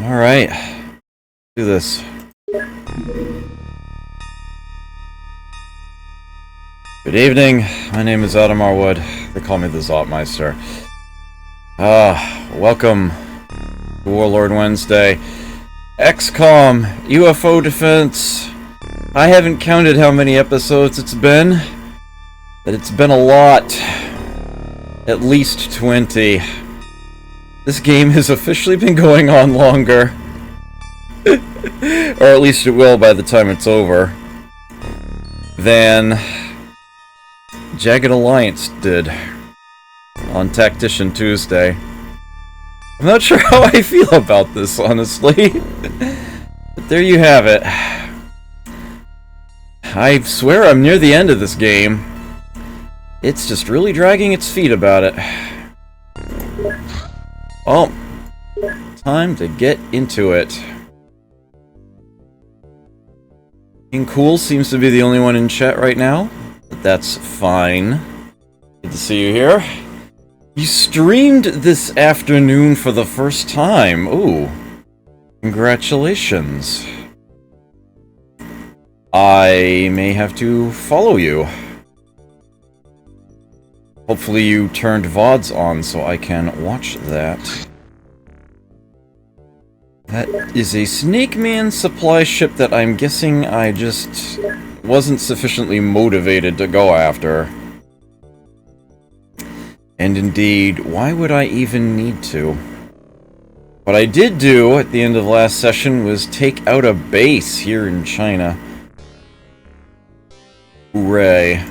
Alright. Do this. Good evening. My name is Adam Arwood. They call me the Zotmeister. Welcome to Warlord Wednesday. XCOM, UFO Defense. I haven't counted how many episodes it's been, but it's been a lot. At least 20. This game has officially been going on longer. Or at least it will by the time it's over. Than Jagged Alliance did on Tactician Tuesday. I'm not sure how I feel about this, honestly. But there you have it. I swear I'm near the end of this game. It's just really dragging its feet about it. Oh, time to get into it. King Cool seems to be the only one in chat right now, but that's fine. Good to see you here. You streamed this afternoon for the first time. Ooh, congratulations. I may have to follow you. Hopefully you turned VODs on so I can watch that. That is a Snake Man supply ship that I'm guessing I just wasn't sufficiently motivated to go after. And indeed, why would I even need to? What I did do at the end of last session was take out a base here in China. Hooray.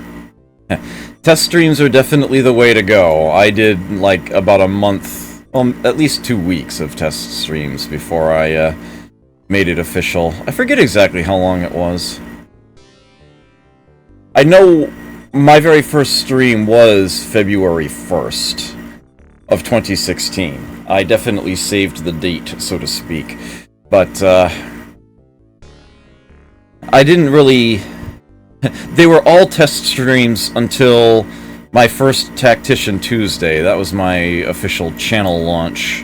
Test streams are definitely the way to go. I did, like, about a month, well, at least 2 weeks of test streams before I, made it official. I forget exactly how long it was. I know my very first stream was February 1st of 2016. I definitely saved the date, so to speak. But, I didn't really... They were all test streams until my first Tactician Tuesday. That was my official channel launch.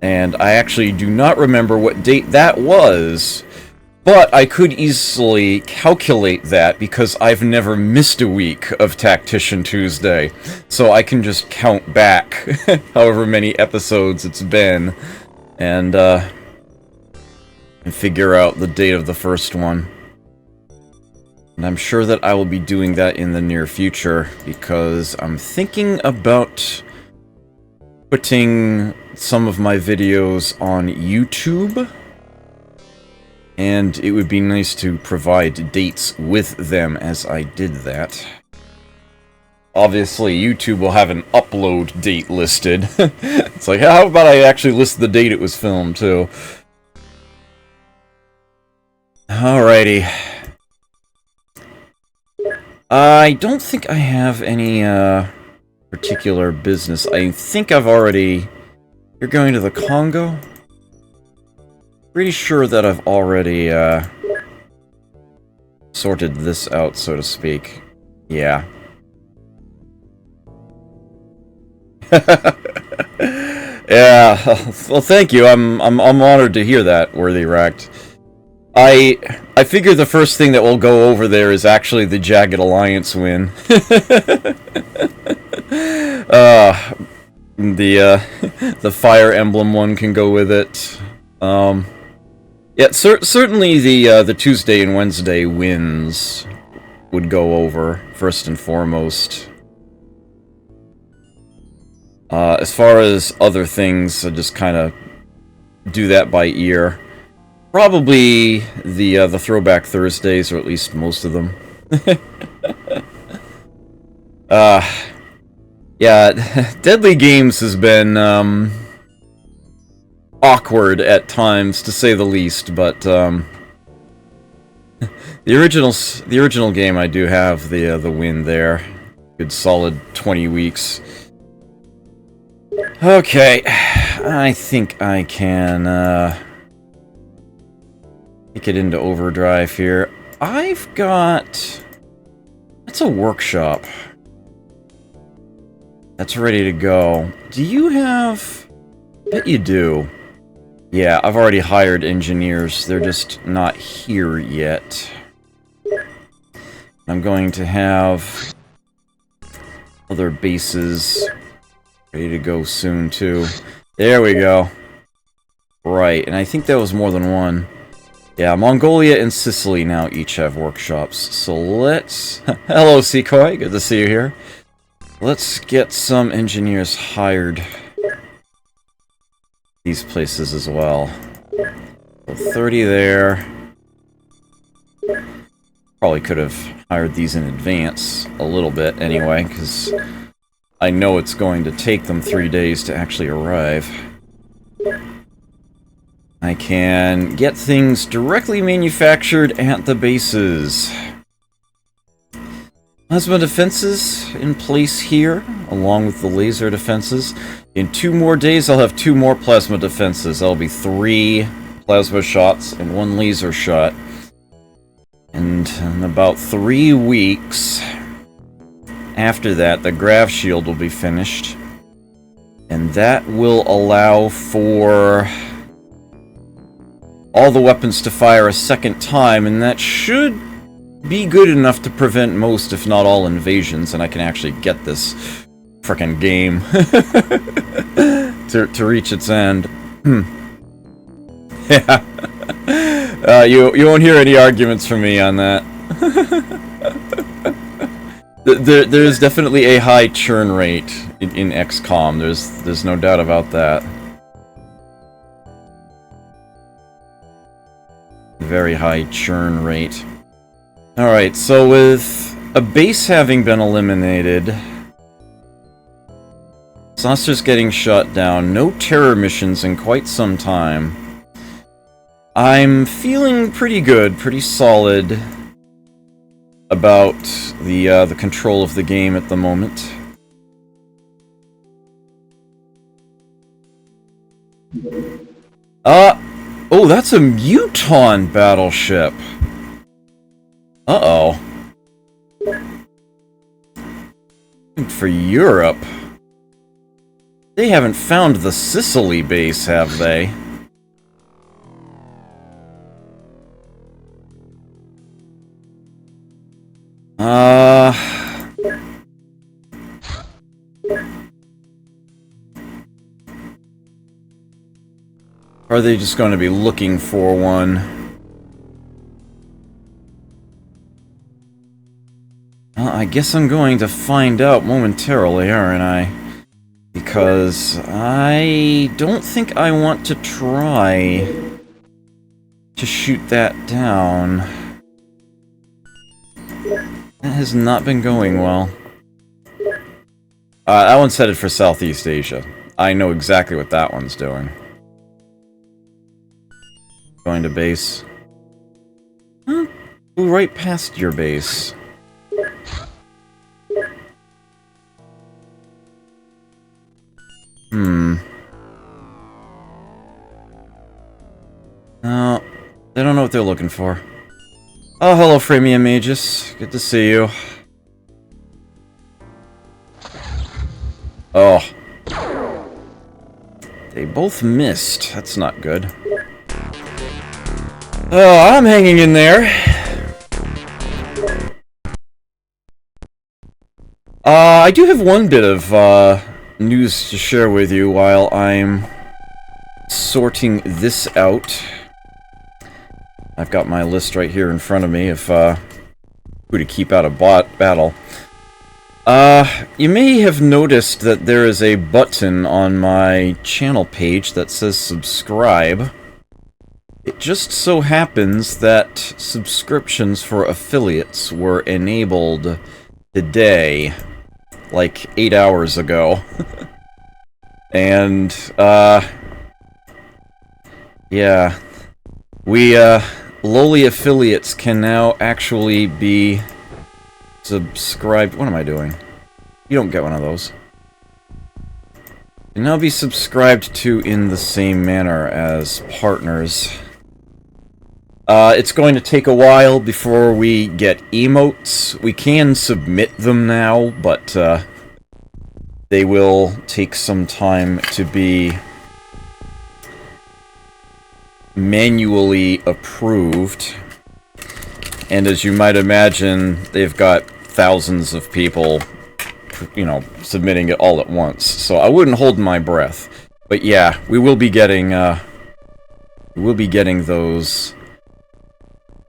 And I actually do not remember what date that was, but I could easily calculate that because I've never missed a week of Tactician Tuesday. So I can just count back however many episodes it's been and figure out the date of the first one. And I'm sure that I will be doing that in the near future, because I'm thinking about putting some of my videos on YouTube, and it would be nice to provide dates with them as I did that. Obviously, YouTube will have an upload date listed. It's like, how about I actually list the date it was filmed, too? Alrighty. I don't think I have any, particular business. I think I've already... You're going to the Congo? Pretty sure that I've already, sorted this out, so to speak. Yeah. Yeah, well, thank you. I'm honored to hear that, Worthy Racked. I figure the first thing that we'll go over there is actually the Jagged Alliance win. The Fire Emblem one can go with it. Yeah, certainly the Tuesday and Wednesday wins would go over first and foremost. As far as other things, I just kind of do that by ear. Probably the Throwback Thursdays, or at least most of them. Yeah, Deadly Games has been, awkward at times, to say the least, but, the original game I do have the win there. Good solid 20 weeks. Okay, I think I can, take it into overdrive here. I've got... That's a workshop. That's ready to go. Do you have... I bet you do. Yeah, I've already hired engineers. They're just not here yet. I'm going to have other bases ready to go soon, too. There we go. Right, and I think that was more than one. Yeah, Mongolia and Sicily now each have workshops. So let's... Hello, Sequoia. Good to see you here. Let's get some engineers hired. These places as well. So 30 there. Probably could have hired these in advance a little bit anyway, because I know it's going to take them 3 days to actually arrive. I can get things directly manufactured at the bases. Plasma defenses in place here, along with the laser defenses. In 2 more days, I'll have 2 more plasma defenses. That'll be 3 plasma shots and 1 laser shot. And in about 3 weeks after that, the grav shield will be finished. And that will allow for all the weapons to fire a second time, and that should be good enough to prevent most, if not all, invasions, and I can actually get this frickin' game to reach its end. Yeah. You won't hear any arguments from me on that. There's definitely a high churn rate in XCOM. There's no doubt about that. Very high churn rate. Alright, so with a base having been eliminated, Saucer's getting shot down, no terror missions in quite some time, I'm feeling pretty good, pretty solid about the control of the game at the moment. Oh, that's a Muton battleship. Uh-oh. For Europe. They haven't found the Sicily base, have they? Are they just going to be looking for one? Well, I guess I'm going to find out momentarily, aren't I? Because I don't think I want to try to shoot that down. That has not been going well. That one's headed for Southeast Asia. I know exactly what that one's doing. Going to base. Huh? Flew right past your base. No, they don't know what they're looking for. Oh, hello, Freemium Magus. Good to see you. Oh. They both missed. That's not good. Oh, I'm hanging in there. I do have one bit of news to share with you while I'm sorting this out. I've got my list right here in front of me of who to keep out of battle. You may have noticed that there is a button on my channel page that says subscribe. It just so happens that subscriptions for affiliates were enabled today, like 8 hours ago. And, yeah. We, lowly affiliates can now actually be subscribed. What am I doing? You don't get one of those. Can now be subscribed to in the same manner as partners. It's going to take a while before we get emotes. We can submit them now, but they will take some time to be manually approved. And as you might imagine, they've got thousands of people, you know, submitting it all at once. So I wouldn't hold my breath. But yeah, we will be getting those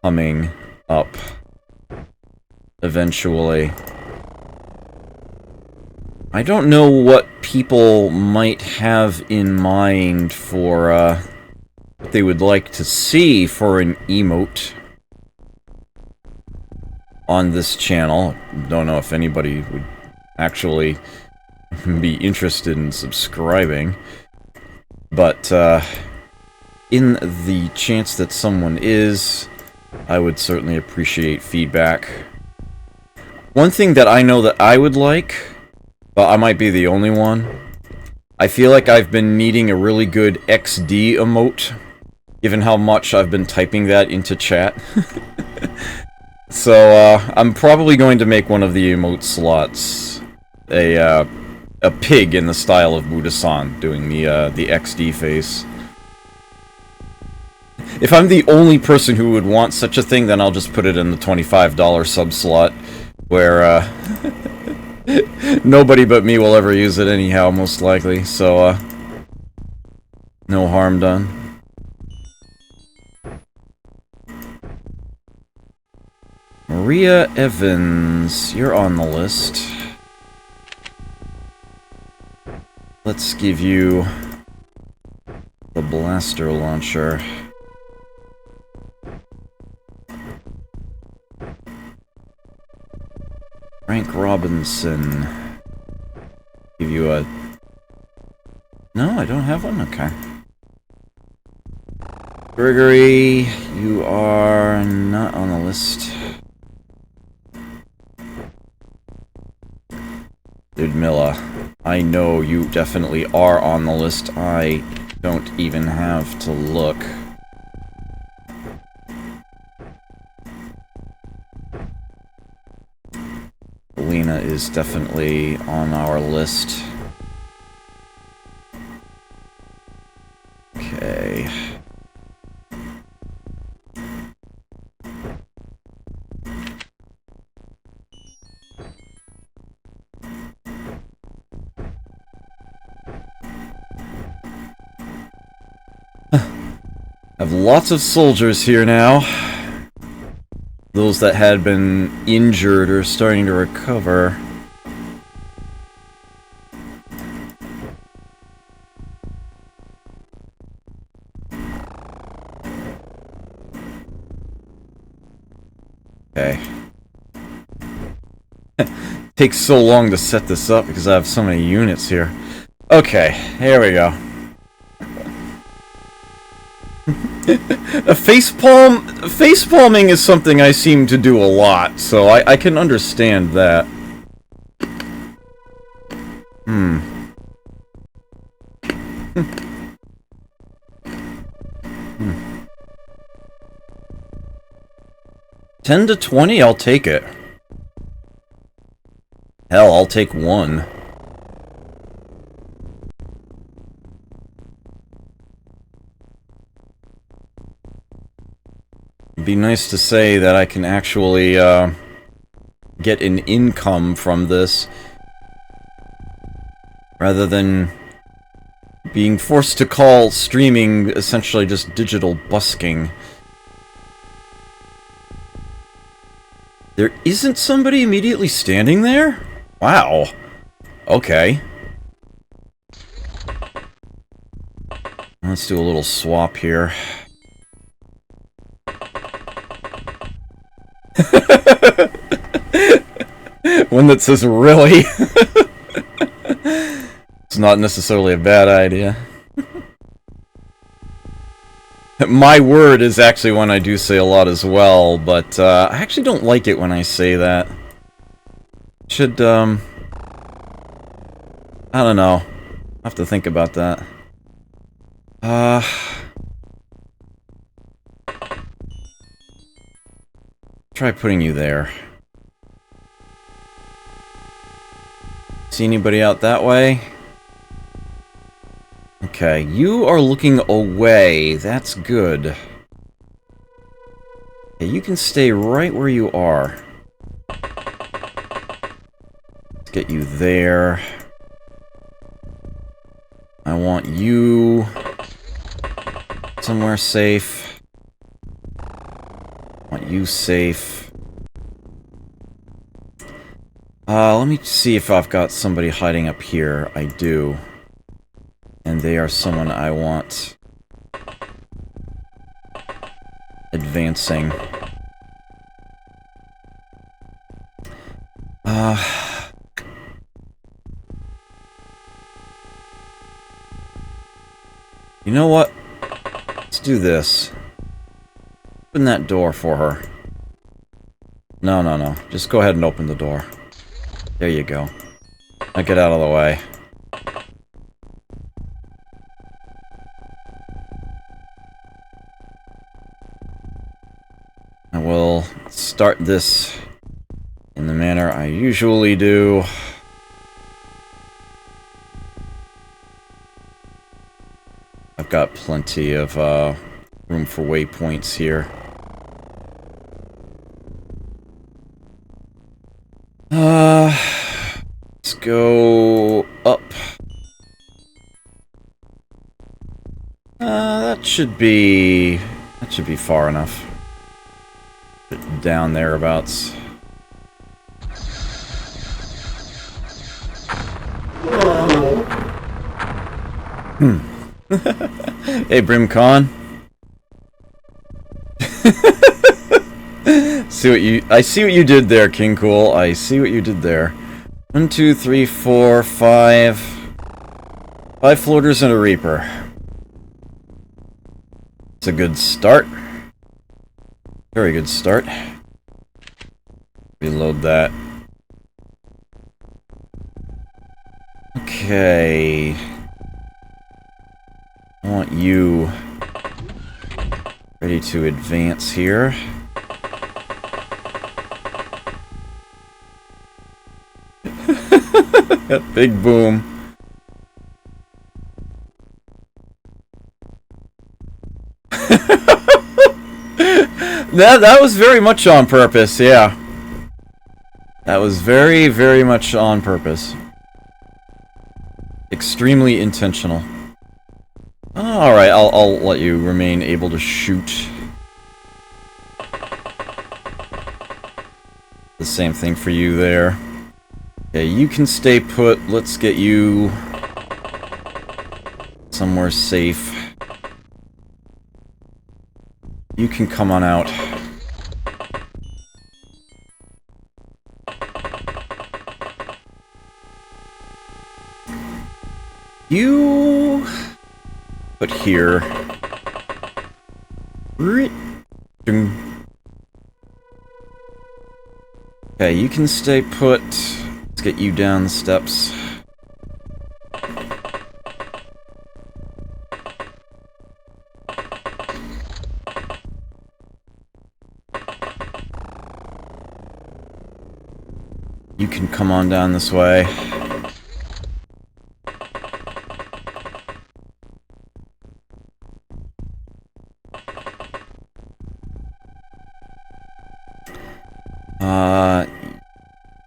coming up eventually. I don't know what people might have in mind for what they would like to see for an emote on this channel. Don't know if anybody would actually be interested in subscribing, but in the chance that someone is, I would certainly appreciate feedback. One thing that I know that I would like, but I might be the only one, I feel like I've been needing a really good XD emote, given how much I've been typing that into chat. So, I'm probably going to make one of the emote slots a pig in the style of Buddha-san, doing the XD face. If I'm the only person who would want such a thing, then I'll just put it in the $25 sub slot, where, nobody but me will ever use it anyhow, most likely, so, no harm done. Maria Evans, you're on the list. Let's give you the blaster launcher. Frank Robinson. Give you a... No, I don't have one? Okay. Gregory, you are not on the list. Ludmilla, I know you definitely are on the list. I don't even have to look. Lena is definitely on our list. Okay. I have lots of soldiers here now. Those that had been injured are starting to recover. Okay. Takes so long to set this up because I have so many units here. Okay, here we go. Facepalming is something I seem to do a lot, so I can understand that. Hmm. 10 to 20, I'll take it. Hell, I'll take 1. It'd be nice to say that I can actually get an income from this, rather than being forced to call streaming essentially just digital busking. There isn't somebody immediately standing there? Wow. Okay. Let's do a little swap here. One that says, really? It's not necessarily a bad idea. My word is actually one I do say a lot as well, but I actually don't like it when I say that. Should, I don't know. I'll have to think about that. Try putting you there. See anybody out that way? Okay, you are looking away. That's good. Okay, you can stay right where you are. Let's get you there. I want you somewhere safe. I want you safe. Let me see if I've got somebody hiding up here. I do. And they are someone I want advancing. You know what? Let's do this. Open that door for her. No, no, no. Just go ahead and open the door. There you go. Now get out of the way. I will start this in the manner I usually do. I've got plenty of room for waypoints here. Let's go up. That should be far enough. Down thereabouts. Hey, Brimcon. I see what you did there, King Cool. I see what you did there. 1, 2, 3, 4, 5. 5 floaters and a Reaper. It's a good start. Very good start. Reload that. Okay. I want you ready to advance here. Big boom. That was very much on purpose, yeah. That was very, very much on purpose. Extremely intentional. Alright, I'll let you remain able to shoot. The same thing for you there. Okay, you can stay put. Let's get you somewhere safe. You can come on out. You put here. Okay, you can stay put. Let's get you down the steps. You can come on down this way.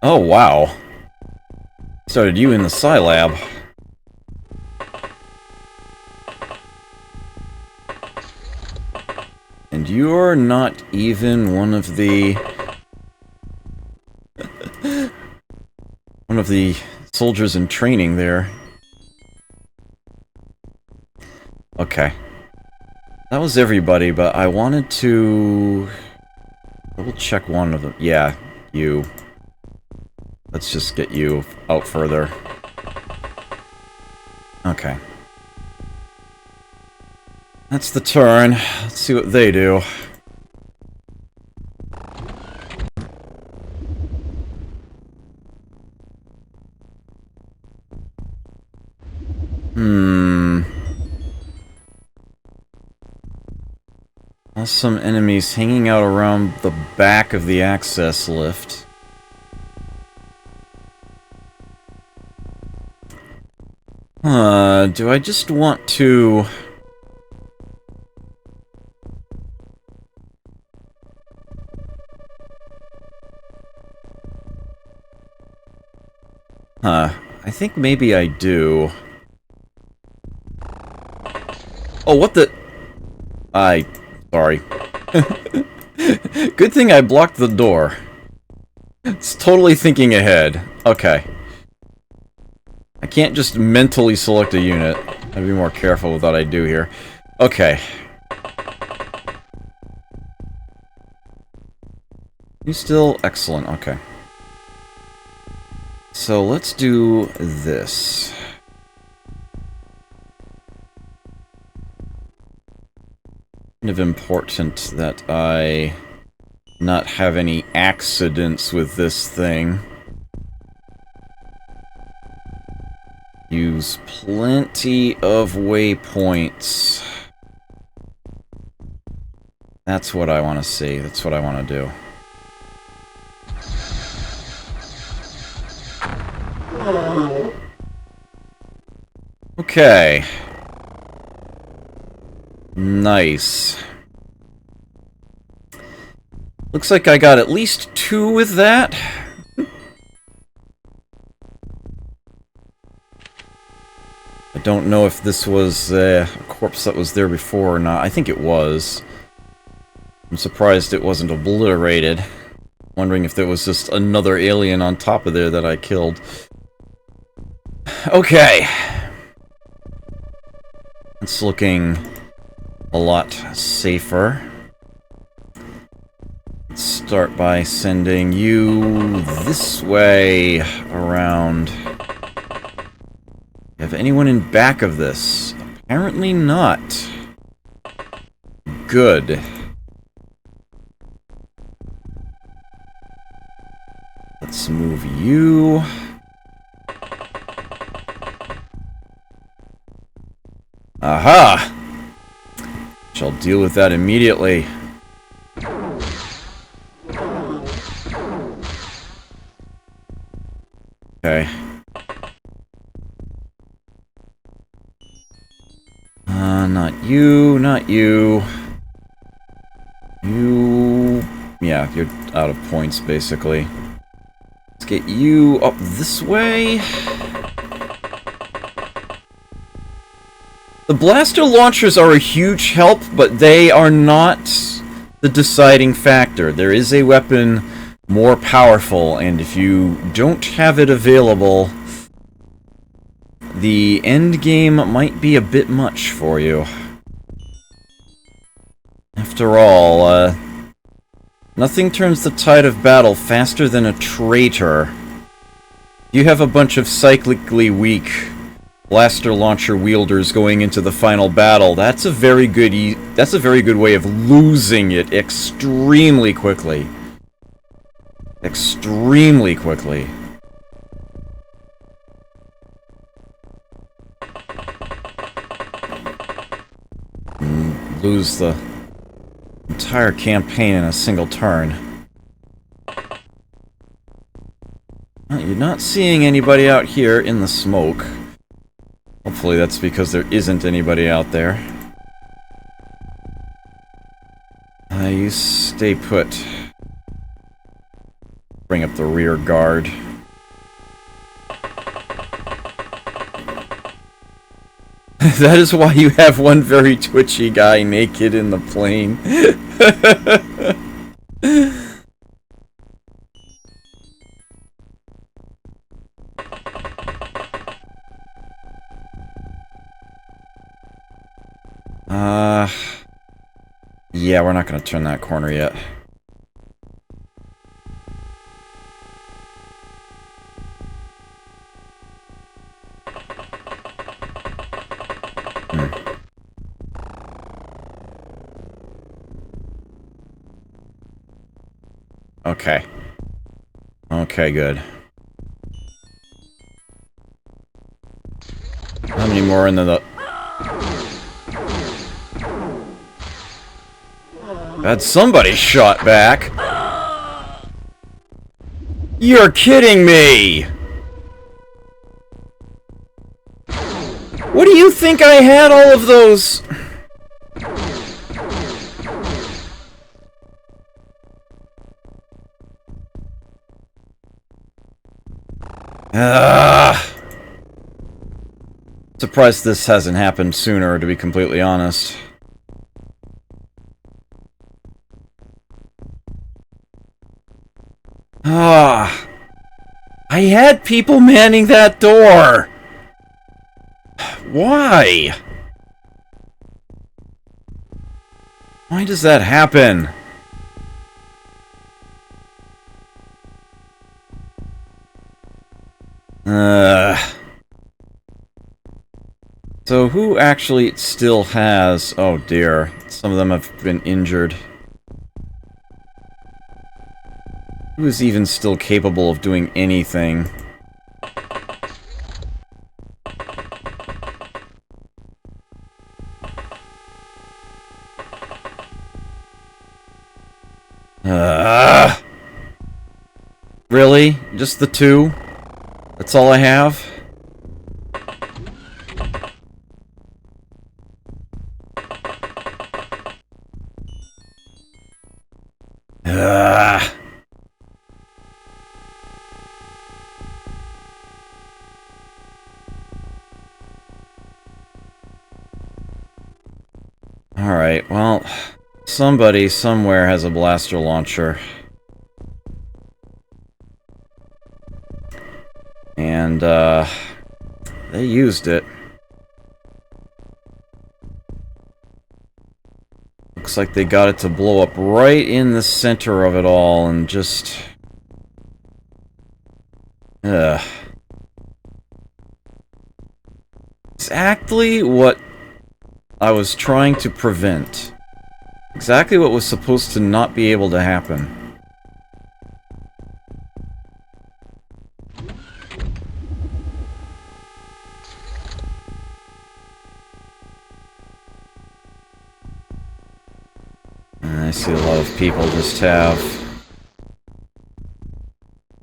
Oh wow. Started you in the Scilab. And you're not even one of the soldiers in training there. Okay. That was everybody, but I wanted to double check one of them. Yeah, you. Let's just get you out further. Okay. That's the turn. Let's see what they do. Some enemies hanging out around the back of the access lift. Do I just want to... I think maybe I do. Oh, what the... Sorry. Good thing I blocked the door. It's totally thinking ahead. Okay. I can't just mentally select a unit. I'd be more careful with what I do here. Okay. You still... Excellent, okay. So let's do this. Kind of important that I not have any accidents with this thing. Use plenty of waypoints. That's what I want to see. That's what I want to do. Okay. Nice. Looks like I got at least 2 with that. I don't know if this was a corpse that was there before or not. I think it was. I'm surprised it wasn't obliterated. Wondering if there was just another alien on top of there that I killed. Okay. It's looking a lot safer. Let's start by sending you this way around. Have anyone in back of this? Apparently not. Good. Let's move you. Aha! Shall deal with that immediately. Okay. Not you, not you. You... Yeah, you're out of points, basically. Let's get you up this way. The blaster launchers are a huge help, but they are not the deciding factor. There is a weapon more powerful, and if you don't have it available, the end game might be a bit much for you. After all, nothing turns the tide of battle faster than a traitor. You have a bunch of cyclically weak blaster launcher wielders going into the final battle. That's a very good way of losing it extremely quickly. Extremely quickly. Lose the entire campaign in a single turn. Well, you're not seeing anybody out here in the smoke. Hopefully that's because there isn't anybody out there. You stay put. Bring up the rear guard. That is why you have one very twitchy guy naked in the plane. Yeah, we're not gonna turn that corner yet. Okay. Okay, good. How many more in the... Had somebody shot back. You're kidding me! What are think I had all of those? Surprised this hasn't happened sooner, to be completely honest. I had people manning that door! Why? Why does that happen? So who actually still has... Oh dear, some of them have been injured. Who is even still capable of doing anything? Really? Just the two? That's all I have? Alright, well, somebody somewhere has a blaster launcher. And, they used it. Looks like they got it to blow up right in the center of it all, and just... Exactly what I was trying to prevent. Exactly what was supposed to not be able to happen. I see a lot of people just have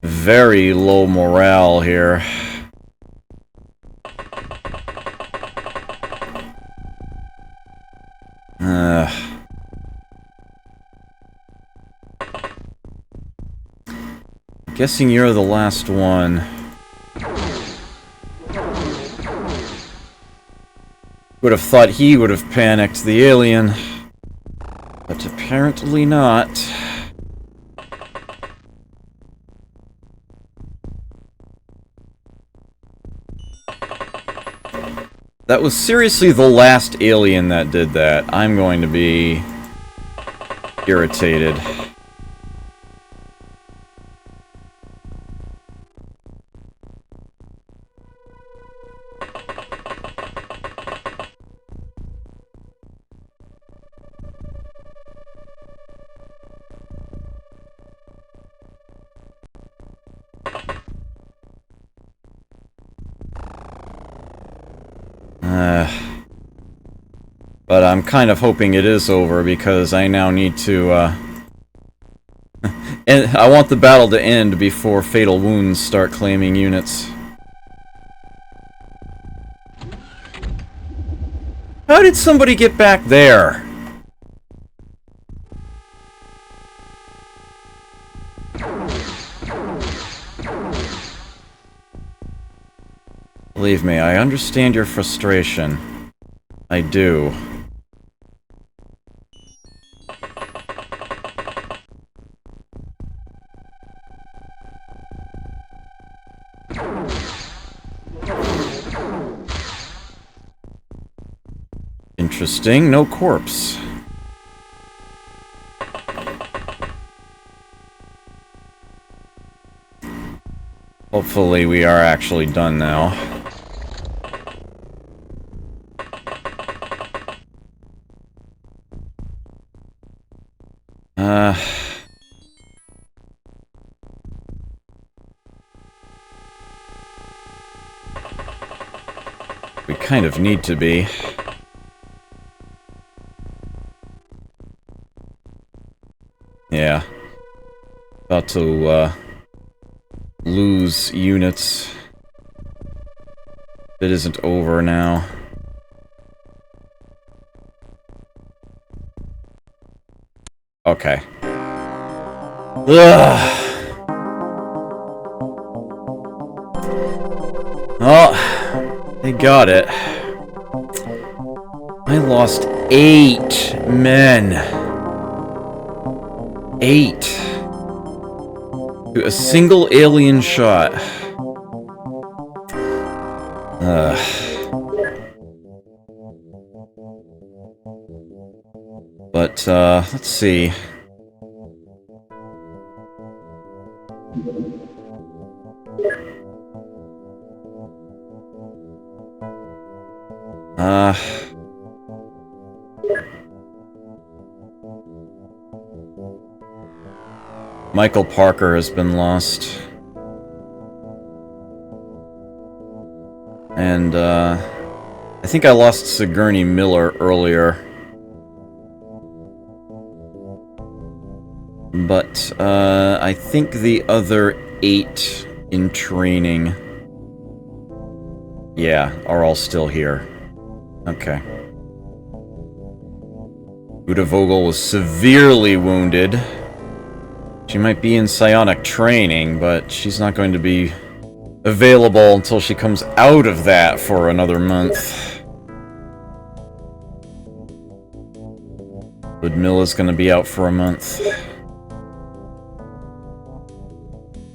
very low morale here. Guessing you're the last one. Would have thought he would have panicked the alien. But apparently not. That was seriously the last alien that did that. I'm going to be irritated. But I'm kind of hoping it is over, because I now need to, and I want the battle to end before fatal wounds start claiming units. How did somebody get back there? Believe me, I understand your frustration. I do. Interesting, no corpse. Hopefully we are actually done now. We kind of need to be. Yeah. About to, lose units. It isn't over now. Okay. Ugh. Oh, they got it. I lost 8 men. 8. To a single alien shot. But, let's see. Michael Parker has been lost. And, I think I lost Sigourney Miller earlier. But, I think the other 8 in training, yeah, are all still here. Okay. Uda Vogel was severely wounded. She might be in psionic training, but she's not going to be available until she comes out of that for another month. Ludmilla's going to be out for a month.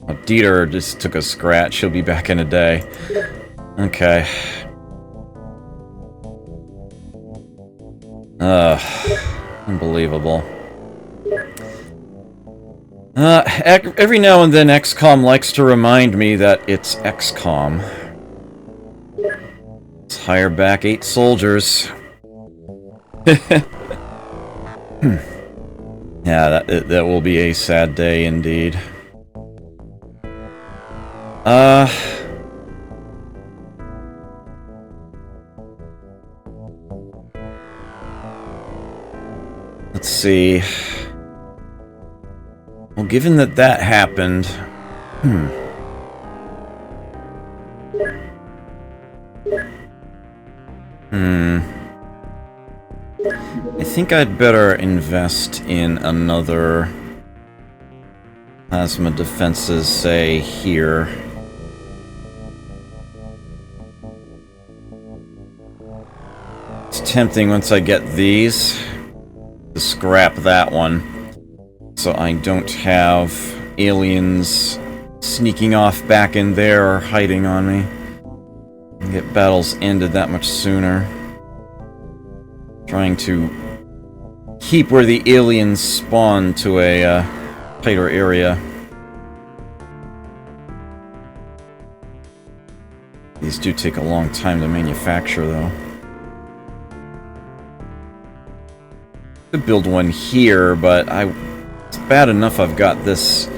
Oh, Dieter just took a scratch. She'll be back in a day. Okay. Unbelievable. Every now and then XCOM likes to remind me that it's XCOM. Let's hire back 8 soldiers. Yeah, that will be a sad day indeed. Let's see. Well, given that that happened... I think I'd better invest in another plasma defenses, say, here. It's tempting once I get these to scrap that one, so I don't have aliens sneaking off back in there or hiding on me. And get battles ended that much sooner. Trying to keep where the aliens spawn to a tighter area. These do take a long time to manufacture, though. Could build one here, but it's bad enough I've got this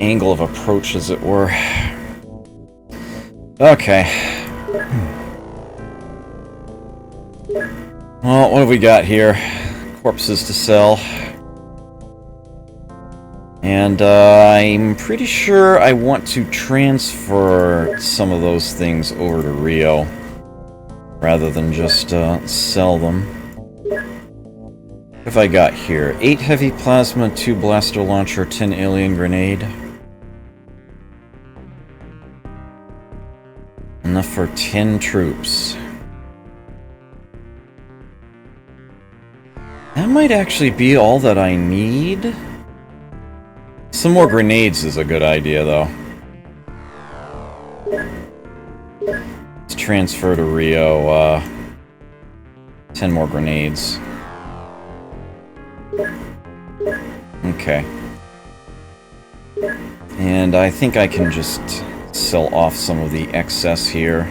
angle of approach, as it were. Okay. Well, what have we got here? Corpses to sell. And I'm pretty sure I want to transfer some of those things over to Rio, rather than just sell them. What have I got here? 8 heavy plasma, 2 blaster launcher, 10 alien grenade. Enough for 10 troops. That might actually be all that I need. Some more grenades is a good idea, though. Let's transfer to Rio, 10 more grenades. Okay. And I think I can just sell off some of the excess here.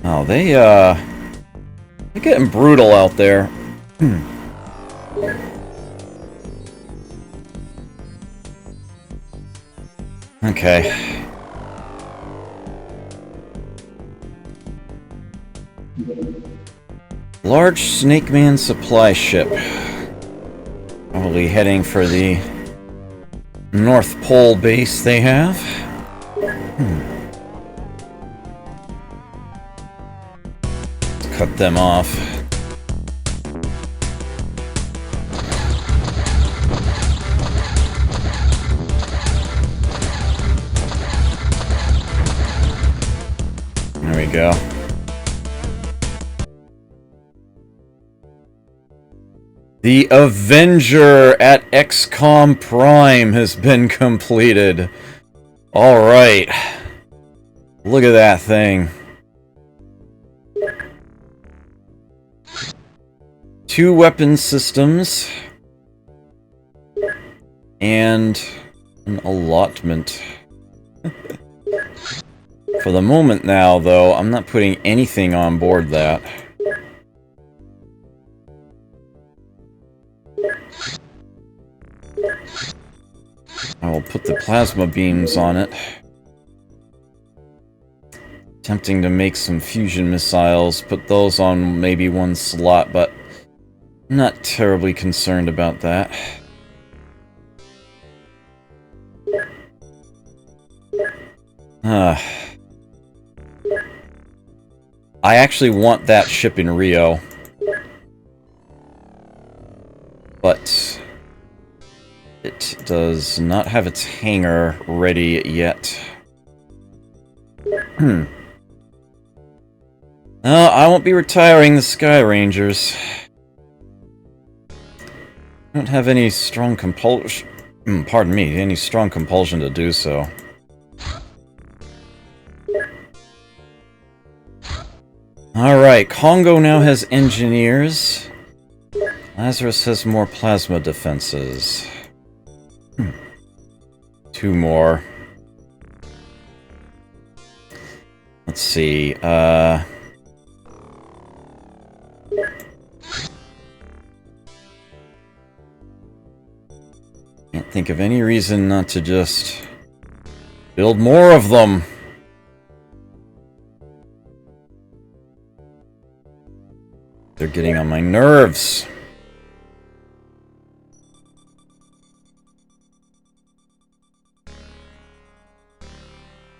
Oh, they're getting brutal out there. Okay. Large Snake Man supply ship. Probably heading for the North Pole base they have. Let's cut them off. There we go. The Avenger at XCOM Prime has been completed. Alright. Look at that thing. 2 weapon systems. And an allotment. For the moment now, though, I'm not putting anything on board that. I will put the plasma beams on it. Attempting to make some fusion missiles, put those on maybe one slot, but I'm not terribly concerned about that. I actually want that ship in Rio. But it does not have its hangar ready yet. No, I won't be retiring the Sky Rangers. I don't have any strong compulsion... pardon me, any strong compulsion to do so. Alright, Congo now has engineers. Lazarus has more plasma defenses. 2 more. Let's see, can't think of any reason not to just build more of them. They're getting on my nerves.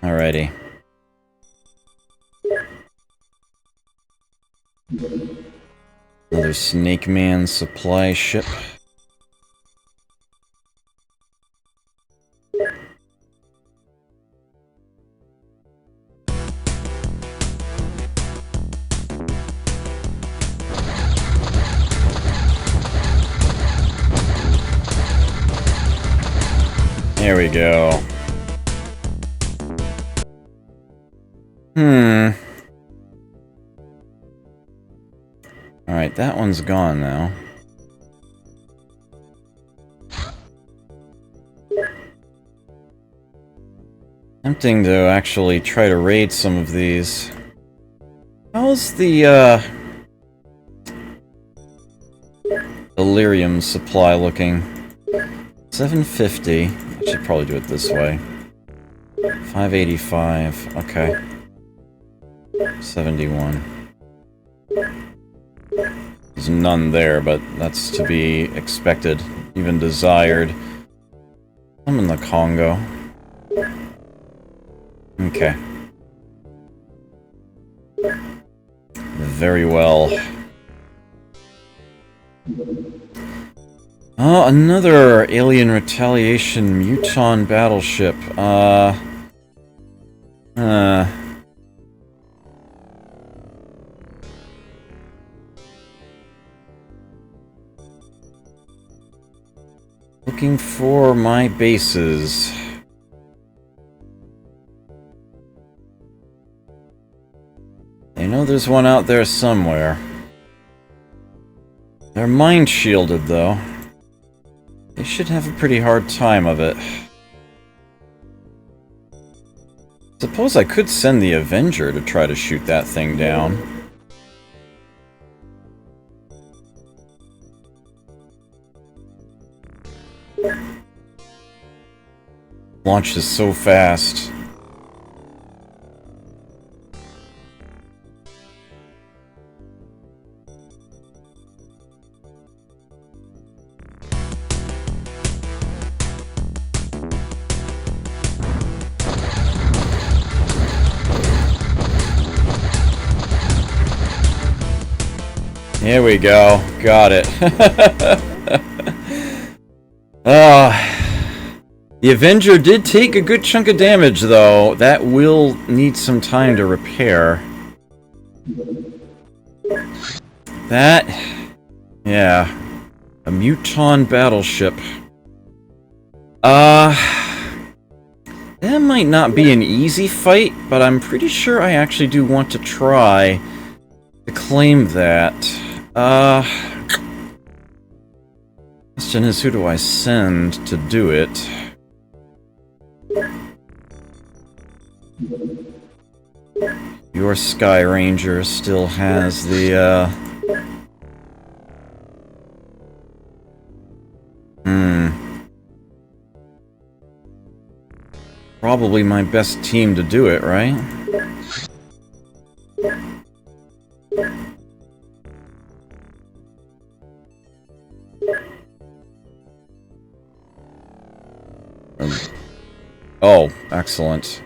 Alrighty. Another Snake Man supply ship. There we go. Alright, that one's gone now. Tempting to actually try to raid some of these. How's the, Delirium supply looking? 750. I should probably do it this way. 585. Okay. 71. There's none there, but that's to be expected, even desired. I'm in the Congo. Okay. Very well. Oh, another Alien Retaliation Muton battleship. Looking for my bases. I know there's one out there somewhere. They're mind shielded, though. They should have a pretty hard time of it. Suppose I could send the Avenger to try to shoot that thing down. Launches so fast. Here we go. Got it. The Avenger did take a good chunk of damage, though. That will need some time to repair. That... yeah. A Muton battleship. That might not be an easy fight, but I'm pretty sure I actually do want to try to claim that. Question is, who do I send to do it? Your Sky Ranger still has the, probably my best team to do it, right? Oh, excellent.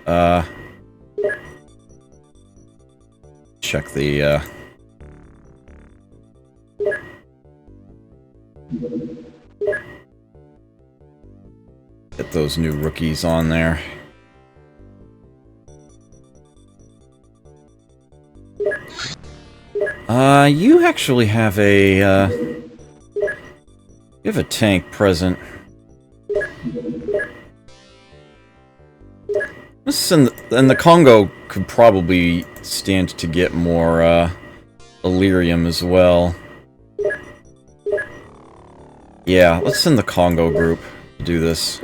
Check the, get those new rookies on there. You actually have a, you have a tank present. And the Congo could probably stand to get more, Illyrium as well. Yeah, let's send the Congo group to do this.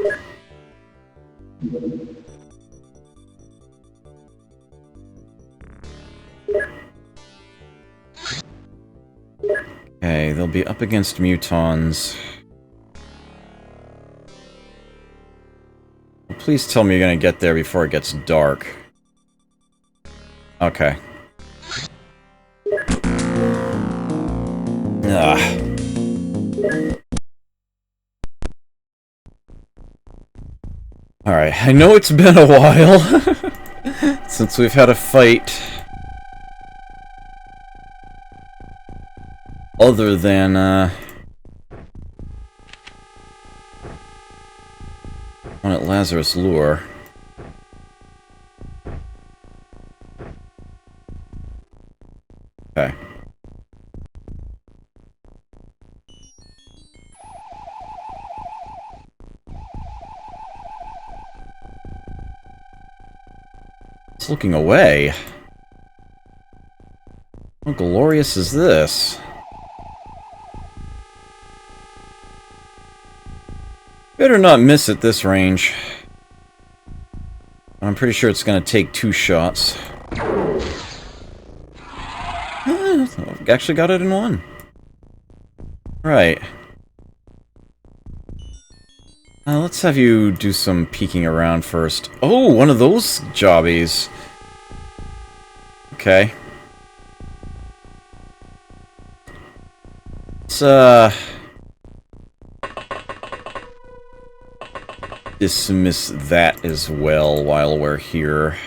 Okay, they'll be up against Mutons. Please tell me you're gonna get there before it gets dark. Okay. Alright, I know it's been a while since we've had a fight. Other than, one at Lazarus Lure. Okay. It's looking away. How glorious is this? Better not miss at this range. I'm pretty sure it's going to take 2 shots. Actually got it in 1. Right. Let's have you do some peeking around first. Oh, one of those jobbies. Okay. Let's, dismiss that as well while we're here.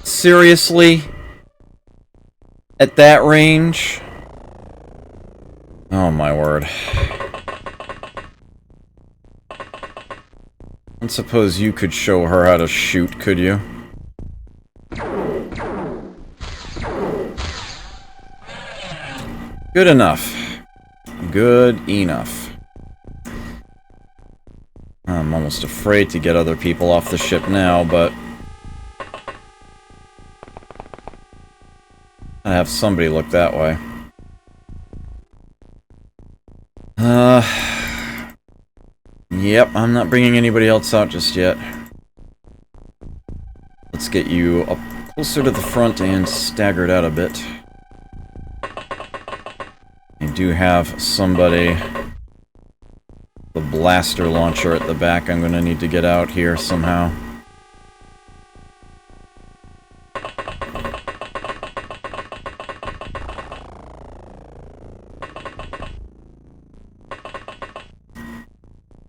Seriously? At that range? Oh my word. I suppose you could show her how to shoot, could you? Good enough. Good enough. I'm almost afraid to get other people off the ship now, but I have somebody look that way. Yep, I'm not bringing anybody else out just yet. Let's get you up closer to the front and staggered out a bit. I do have somebody, the blaster launcher at the back, I'm gonna need to get out here somehow.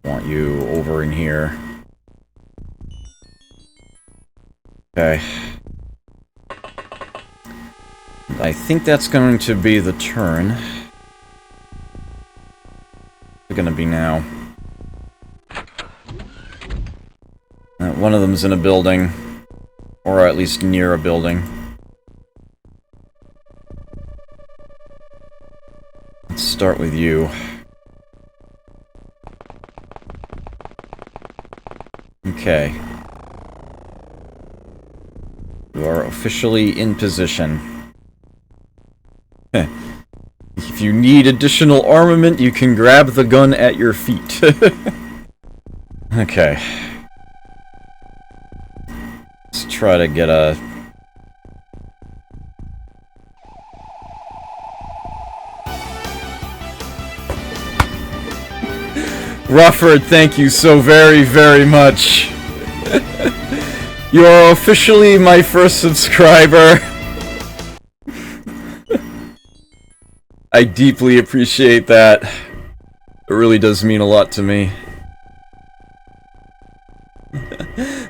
Want you over in here. Okay. I think that's going to be the turn. It's gonna be now. One of them's in a building. Or at least near a building. Let's start with you. Okay. You are officially in position. If you need additional armament, you can grab the gun at your feet. Okay. Let's try to get a... Rufford, thank you so very, very much. You are officially my first subscriber. I deeply appreciate that. It really does mean a lot to me.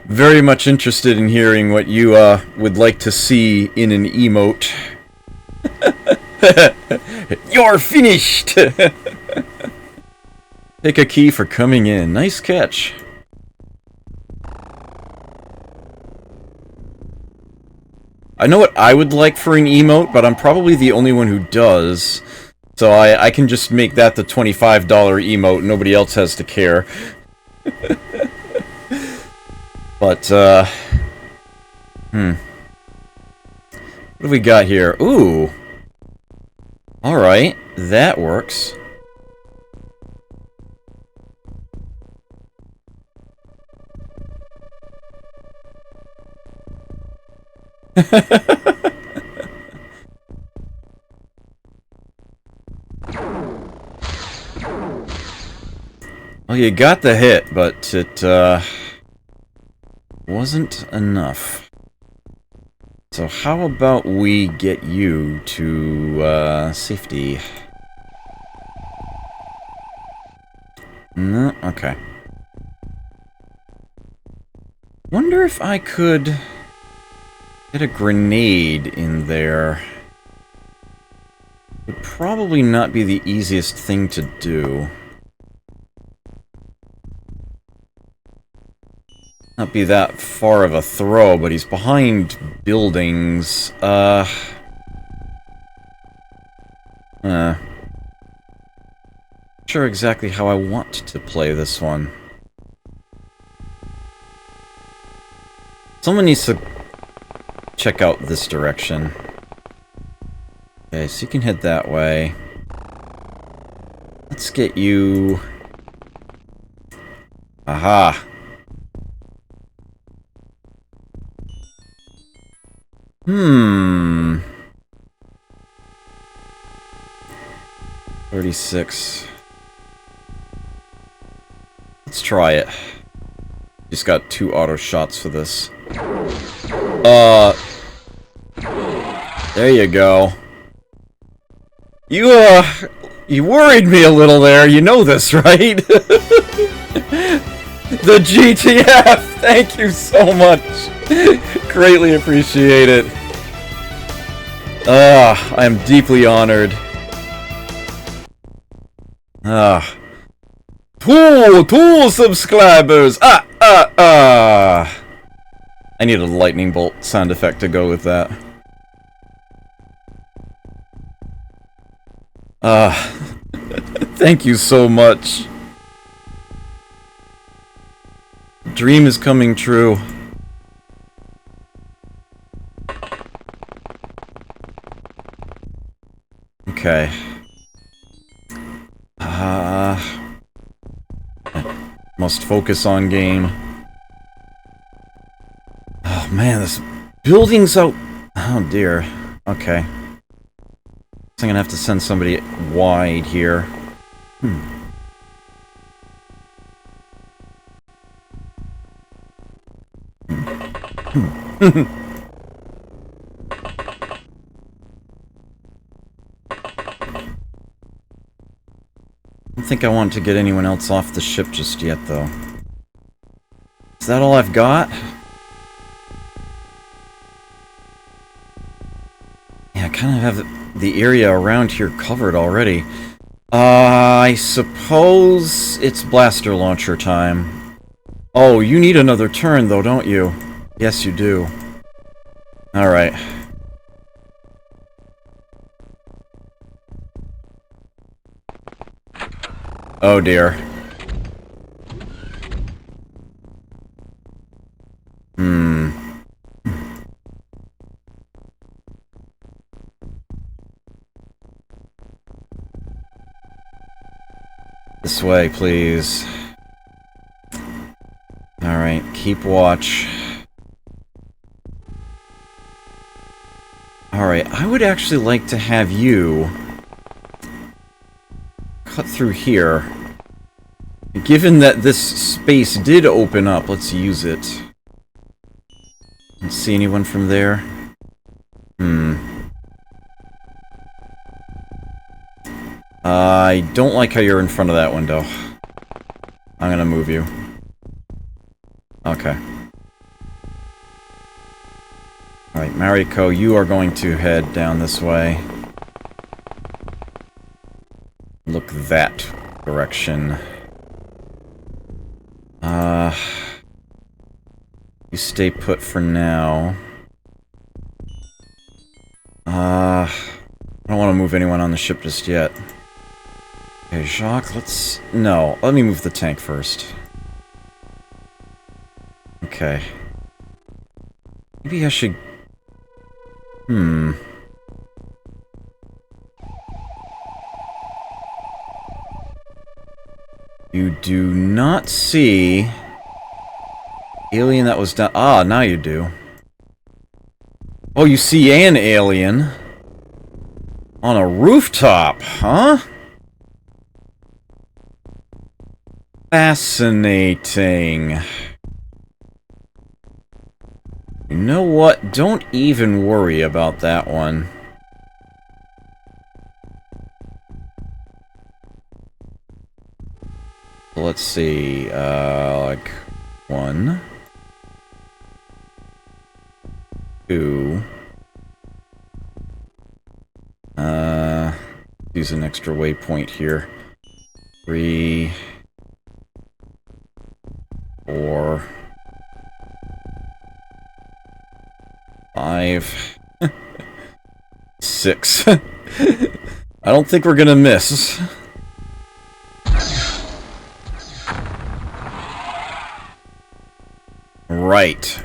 Very much interested in hearing what you would like to see in an emote. You're finished! Take a key for coming in. Nice catch. I know what I would like for an emote, but I'm probably the only one who does. So I can just make that the $25 emote. Nobody else has to care. But, What do we got here? Ooh. Alright, that works. Well, you got the hit, but it, wasn't enough. So how about we get you to, safety? No? Okay. Wonder if I could get a grenade in there. Would probably not be the easiest thing to do. Not be that far of a throw, but he's behind buildings. Sure exactly how I want to play this one. Someone needs to check out this direction. Okay, so you can head that way. Let's get you... Aha! Hmm... 36. Let's try it. Just got 2 auto shots for this. There you go. You worried me a little there. You know this, right? The GTF! Thank you so much! Greatly appreciate it. I am deeply honored. Two subscribers! I need a lightning bolt sound effect to go with that. Thank you so much. Dream is coming true. Okay. Must focus on game. Oh man, this building's out. Oh dear. Okay. I'm gonna have to send somebody wide here. I don't think I want to get anyone else off the ship just yet, though. Is that all I've got? Yeah, kind of have the area around here covered already. I suppose it's blaster launcher time. Oh, you need another turn though, don't you? Yes, you do. Alright. Oh dear. This way, please. Alright, keep watch. Alright, I would actually like to have you cut through here. Given that this space did open up, let's use it. Don't see anyone from there? I don't like how you're in front of that window. I'm gonna move you. Okay. Alright, Mariko, you are going to head down this way. Look that direction. You stay put for now. I don't want to move anyone on the ship just yet. Okay, Jacques, let's... No, let me move the tank first. Okay. Maybe I should... You do not see... Alien that was down... Ah, now you do. Oh, you see an alien. On a rooftop, huh? Fascinating. You know what? Don't even worry about that one. Let's see, like... 1... 2... use an extra waypoint here. 3... 4... 5... 6... I don't think we're gonna miss. Right.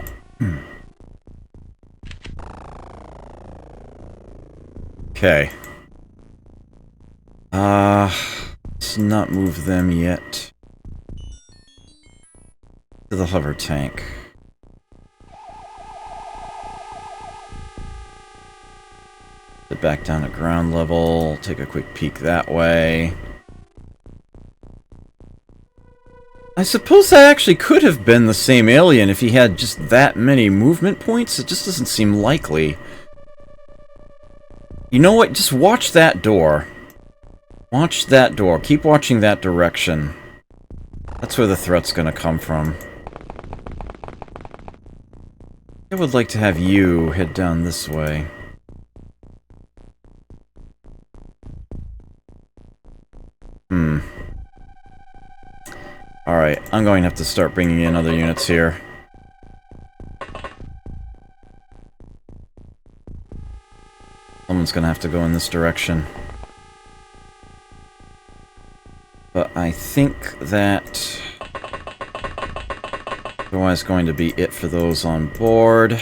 Okay. Let's not move them yet. To the hover tank. Get back down to ground level, take a quick peek that way. I suppose that actually could have been the same alien if he had just that many movement points. It just doesn't seem likely. You know what? Just watch that door. Watch that door. Keep watching that direction. That's where the threat's gonna come from. I would like to have you head down this way. Alright, I'm going to have to start bringing in other units here. Someone's gonna have to go in this direction. But I think that... otherwise going to be it for those on board.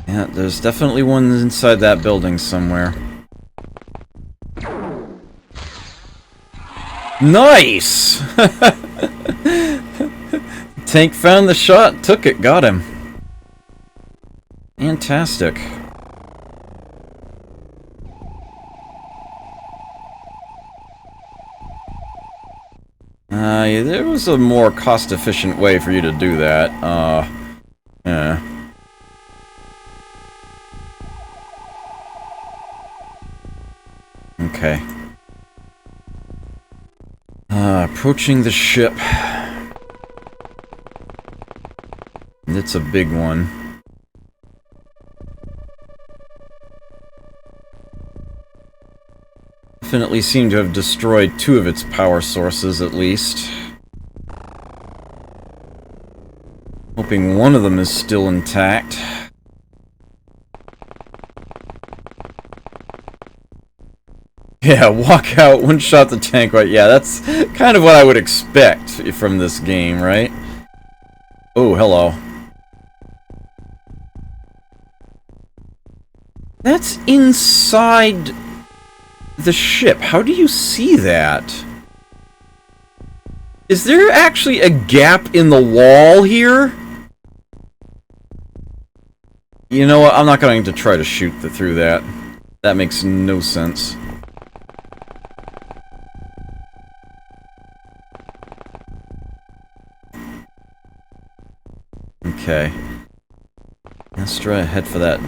Yeah, there's definitely one inside that building somewhere. Nice! Tank found the shot, took it, got him. Fantastic. Yeah, there was a more cost-efficient way for you to do that. Yeah. Okay. Approaching the ship. It's a big one. Definitely seem to have destroyed 2 of its power sources, at least. Hoping one of them is still intact. Yeah, walk out, one-shot the tank, right? Yeah, that's kind of what I would expect from this game, right? Oh, hello. That's inside the ship. How do you see that? Is there actually a gap in the wall here? You know what? I'm not going to try to shoot through that. That makes no sense. Okay. Let's try to head for that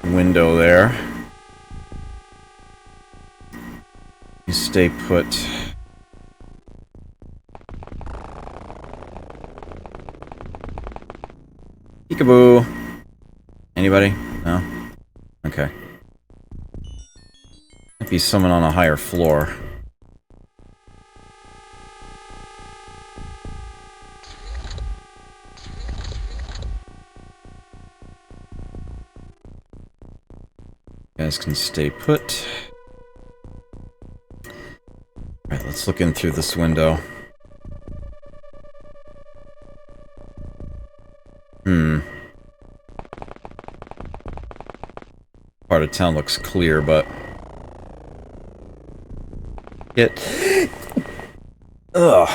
window there. You stay put. Peekaboo. Anybody? No? Okay. Might be someone on a higher floor. You guys can stay put. Alright, let's look in through this window. Part of town looks clear, but... Ugh.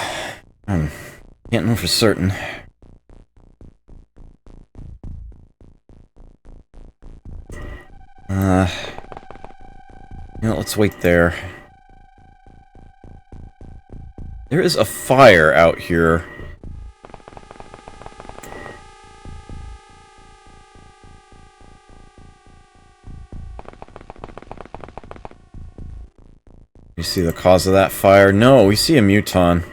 Can't know for certain. You know, let's wait there. There is a fire out here. You see the cause of that fire? No, we see a muton.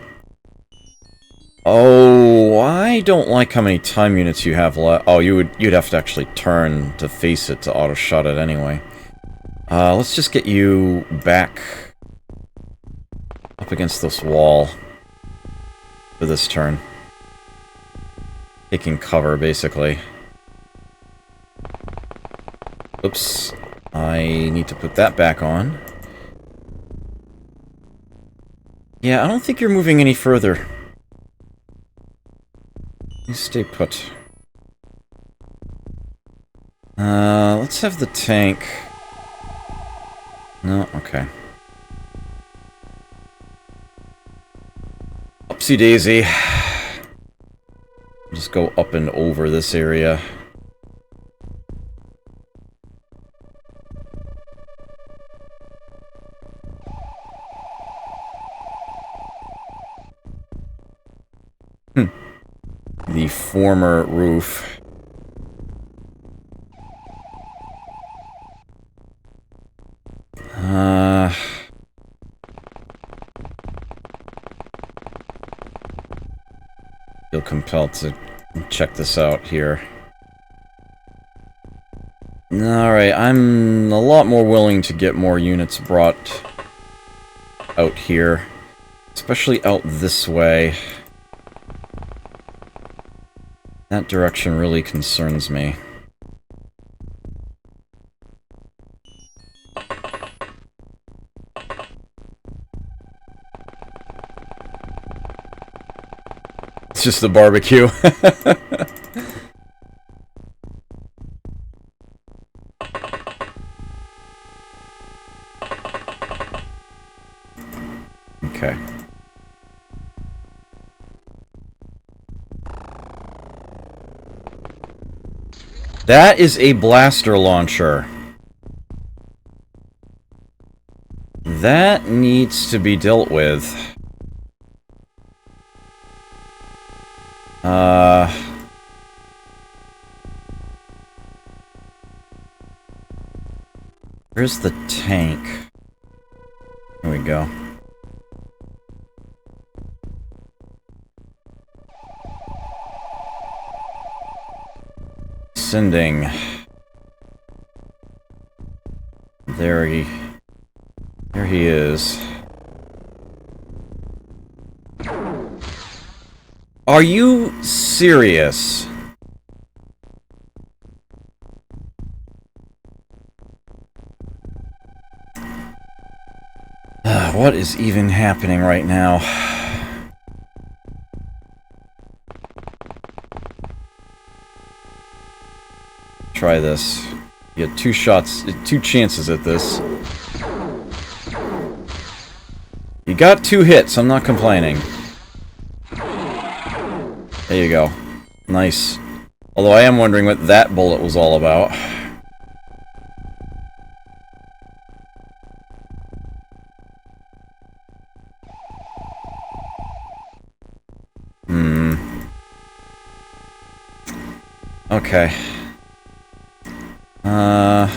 Oh, I don't like how many time units you have left. Oh, you'd have to actually turn to face it to auto-shot it anyway. Let's just get you back up against this wall for this turn. Taking cover, basically. Oops. I need to put that back on. Yeah, I don't think you're moving any further. You stay put. Let's have the tank. No, okay. Upsy daisy. Just go up and over this area. The former roof. Feel compelled to check this out here. Alright, I'm a lot more willing to get more units brought out here. Especially out this way. That direction really concerns me. It's just the barbecue. Okay. That is a blaster launcher. That needs to be dealt with. Where's the tank? Here we go. Sending. There he is. Are you serious? What is even happening right now? Try this. You get 2 shots, 2 chances at this. You got 2 hits, I'm not complaining. There you go. Nice. Although I am wondering what that bullet was all about. Okay. How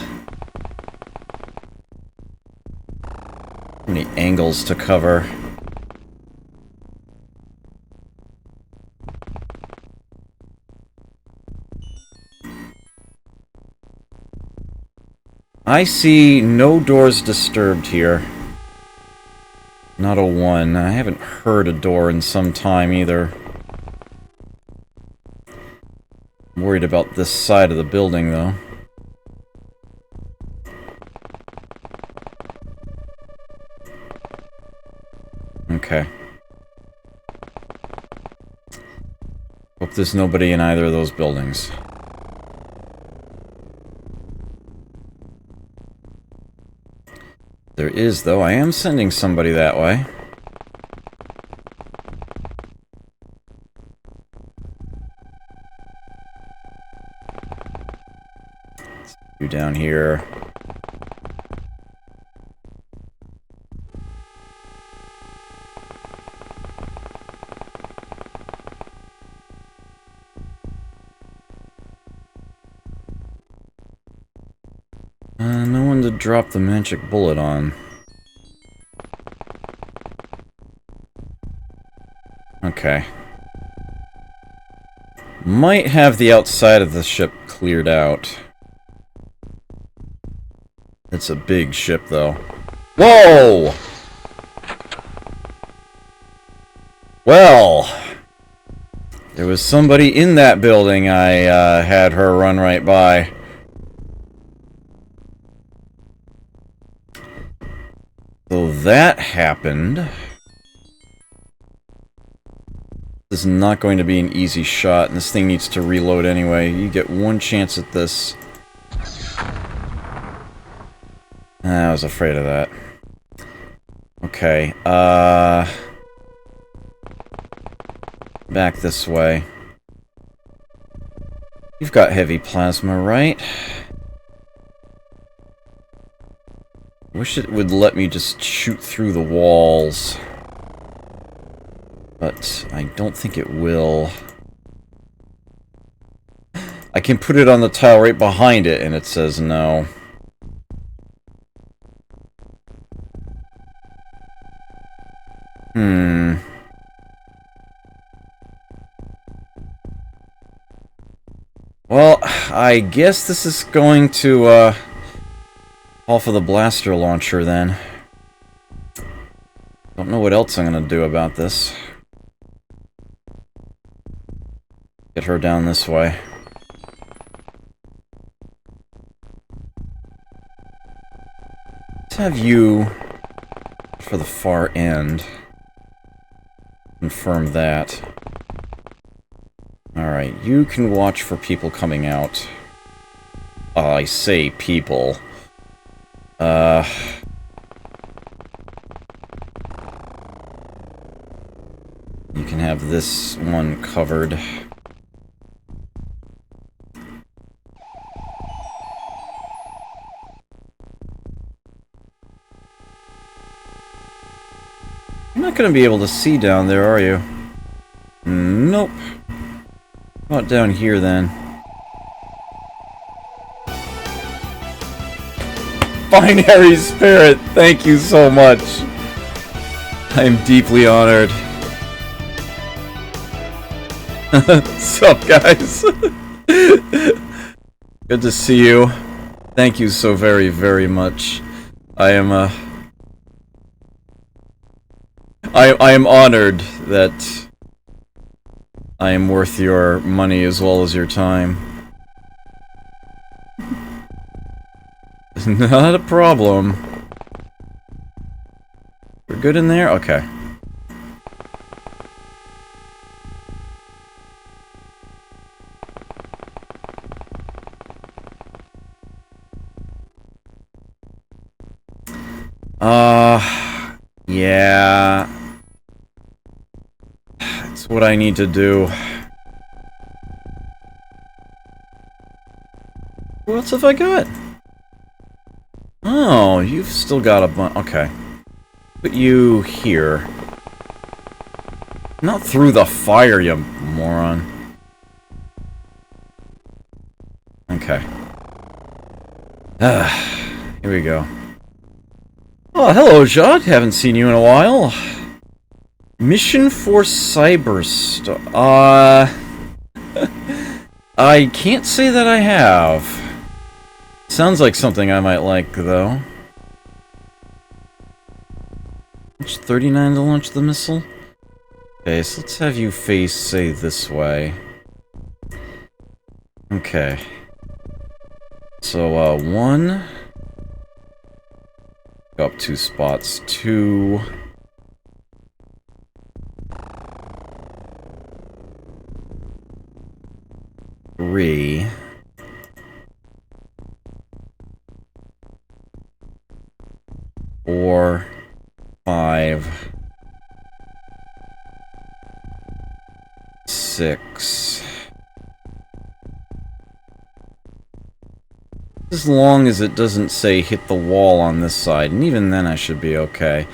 many angles to cover? I see no doors disturbed here. Not a one. I haven't heard a door in some time either. I'm worried about this side of the building, though. Okay. Hope there's nobody in either of those buildings. There is, though. I am sending somebody that way. Let's do down here. No one to drop the magic bullet on. Okay. Might have the outside of the ship cleared out. It's a big ship, though. Whoa! Well, there was somebody in that building I had her run right by. So that happened. This is not going to be an easy shot, and this thing needs to reload anyway. You get 1 chance at this. I was afraid of that. Okay, back this way. You've got heavy plasma, right? Wish it would let me just shoot through the walls. But I don't think it will. I can put it on the tile right behind it, and it says no. Well, I guess this is going to, call for the blaster launcher, then. Don't know what else I'm gonna do about this. Get her down this way. Let's have you for the far end. Confirm that. Alright, you can watch for people coming out. I say people. You can have this one covered. You're not gonna be able to see down there, are you? Nope. How about down here, then? Binary Spirit, thank you so much. I am deeply honored. Sup, guys? Good to see you. Thank you so very, very much. I am, I am honored that I am worth your money as well as your time. Not a problem. We're good in there? Okay. Yeah. That's what I need to do. What else have I got? Oh, you've still got a bunch. Okay. Put you here. Not through the fire, you moron. Okay. Here we go. Oh, hello, Jod. Haven't seen you in a while. Mission for Cyberstar. I can't say that I have. Sounds like something I might like, though. It's 39 to launch the missile? Okay, so let's have you face, say, this way. Okay. So, 1... Go up 2 spots. 2... 3... 4... 5... 6... As long as it doesn't say hit the wall on this side, and even then I should be okay.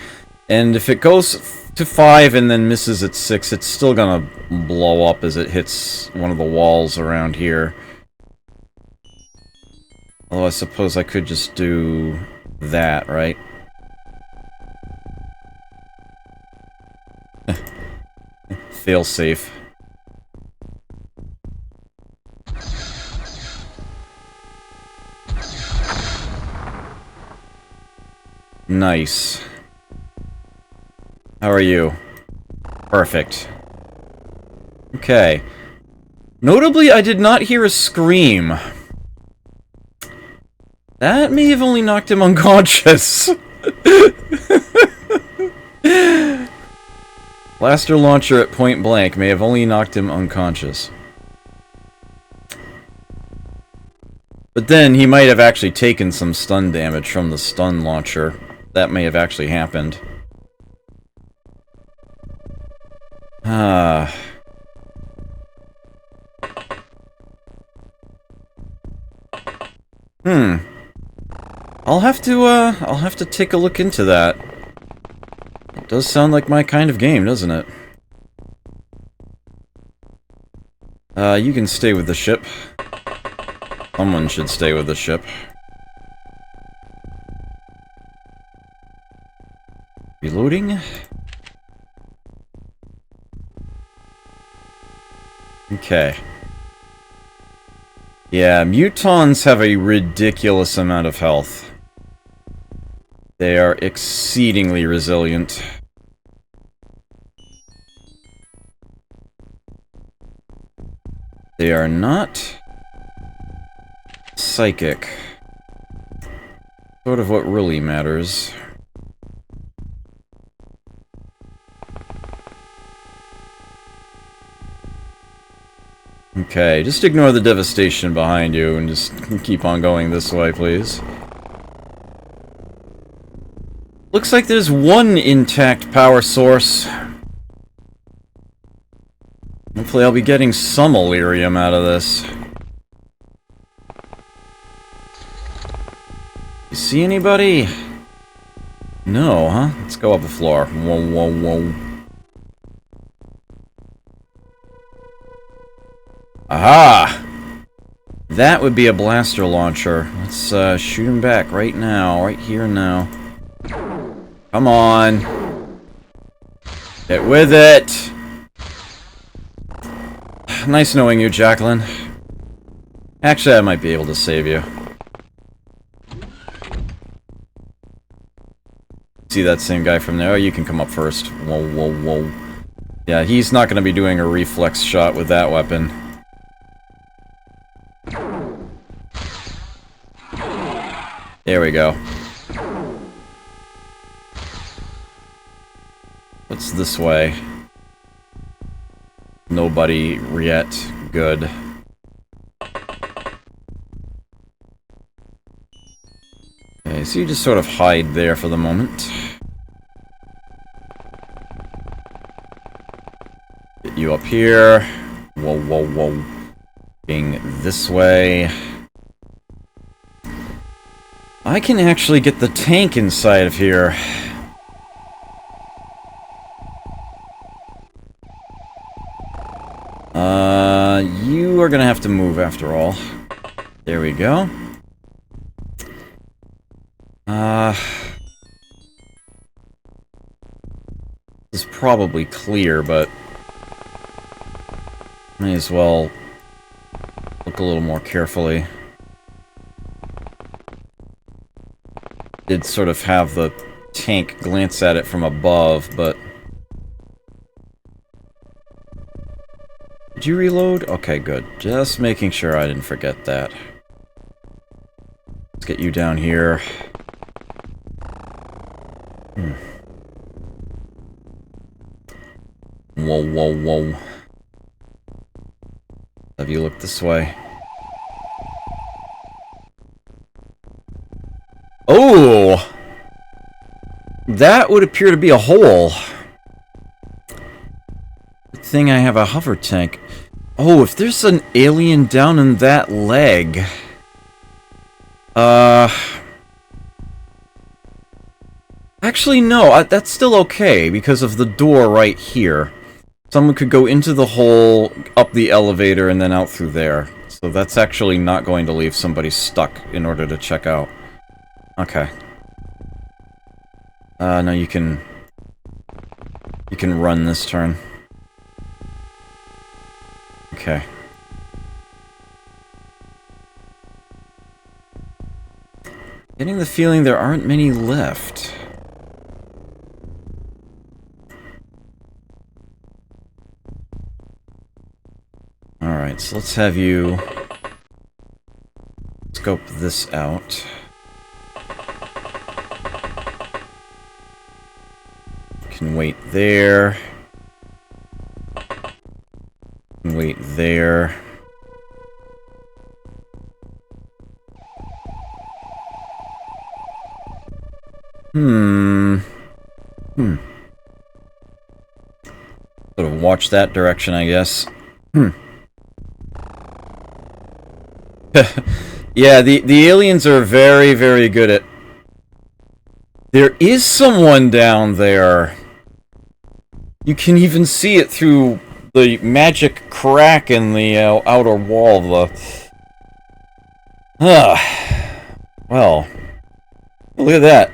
And if it goes to 5 and then misses at 6, it's still gonna blow up as it hits one of the walls around here. Although I suppose I could just do that, right? Fail safe. Nice. How are you? Perfect. Okay. Notably, I did not hear a scream. That may have only knocked him unconscious. Blaster launcher at point blank may have only knocked him unconscious. But then he might have actually taken some stun damage from the stun launcher. That may have actually happened. I'll have to take a look into that. It does sound like my kind of game, doesn't it? You can stay with the ship. Someone should stay with the ship. Reloading? Okay. Yeah, mutons have a ridiculous amount of health. They are exceedingly resilient. They are not psychic. Sort of what really matters. Okay, just ignore the devastation behind you and just keep on going this way, please. Looks like there's one intact power source. Hopefully I'll be getting some Illyrium out of this. You see anybody? No, huh? Let's go up the floor. Whoa, whoa, whoa. Aha! That would be a blaster launcher. Let's shoot him back right now, right here and now. Come on. Get with it! Nice knowing you, Jacqueline. Actually, I might be able to save you. See that same guy from there? Oh, you can come up first. Whoa, whoa, whoa. Yeah, he's not going to be doing a reflex shot with that weapon. There we go. What's this way? Nobody yet. Good. Okay, so you just sort of hide there for the moment. Get you up here. Whoa, whoa, whoa. Being this way. I can actually get the tank inside of here. You are gonna have to move after all. There we go. This is probably clear, but may as well look a little more carefully. Did sort of have the tank glance at it from above, but... Did you reload? Okay, good. Just making sure I didn't forget that. Let's get you down here. Whoa, whoa, whoa. Have you looked this way? Oh! That would appear to be a hole. Good thing I have a hover tank. Oh, if there's an alien down in that leg... Actually, no, that's still okay, because of the door right here. Someone could go into the hole, up the elevator, and then out through there. So that's actually not going to leave somebody stuck in order to check out. Okay. No, you can run this turn. Okay. Getting the feeling there aren't many left. Alright, so let's have you scope this out. Can wait there. Can wait there. Sort of watch that direction, I guess. Yeah, the aliens are very, very good at... There is someone down there! You can even see it through the magic crack in the outer wall of the... Well... Look at that!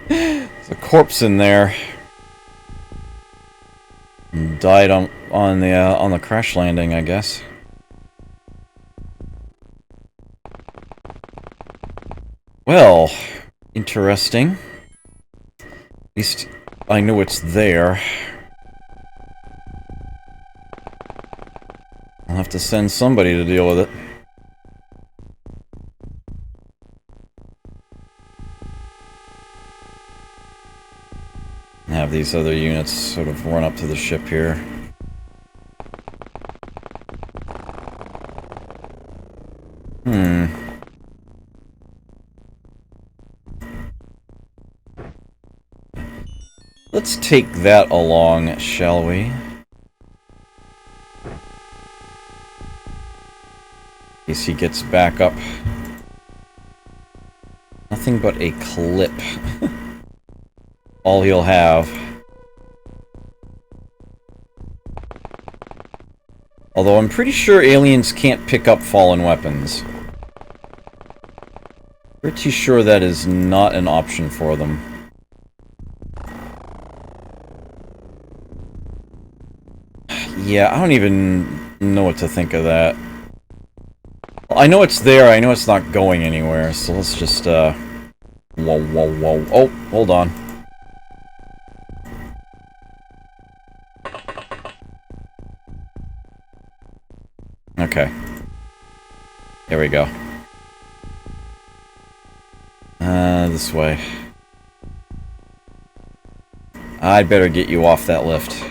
There's a corpse in there. Died on the crash landing, I guess. Well, interesting. At least I know it's there. I'll have to send somebody to deal with it. Have these other units sort of run up to the ship here. Let's take that along, shall we? In case he gets back up. Nothing but a clip. All he'll have. Although I'm pretty sure aliens can't pick up fallen weapons. Pretty sure that is not an option for them. Yeah, I don't even know what to think of that. I know it's there, I know it's not going anywhere, so let's just, Whoa, whoa, whoa. Oh, hold on. Okay. There we go. This way. I'd better get you off that lift.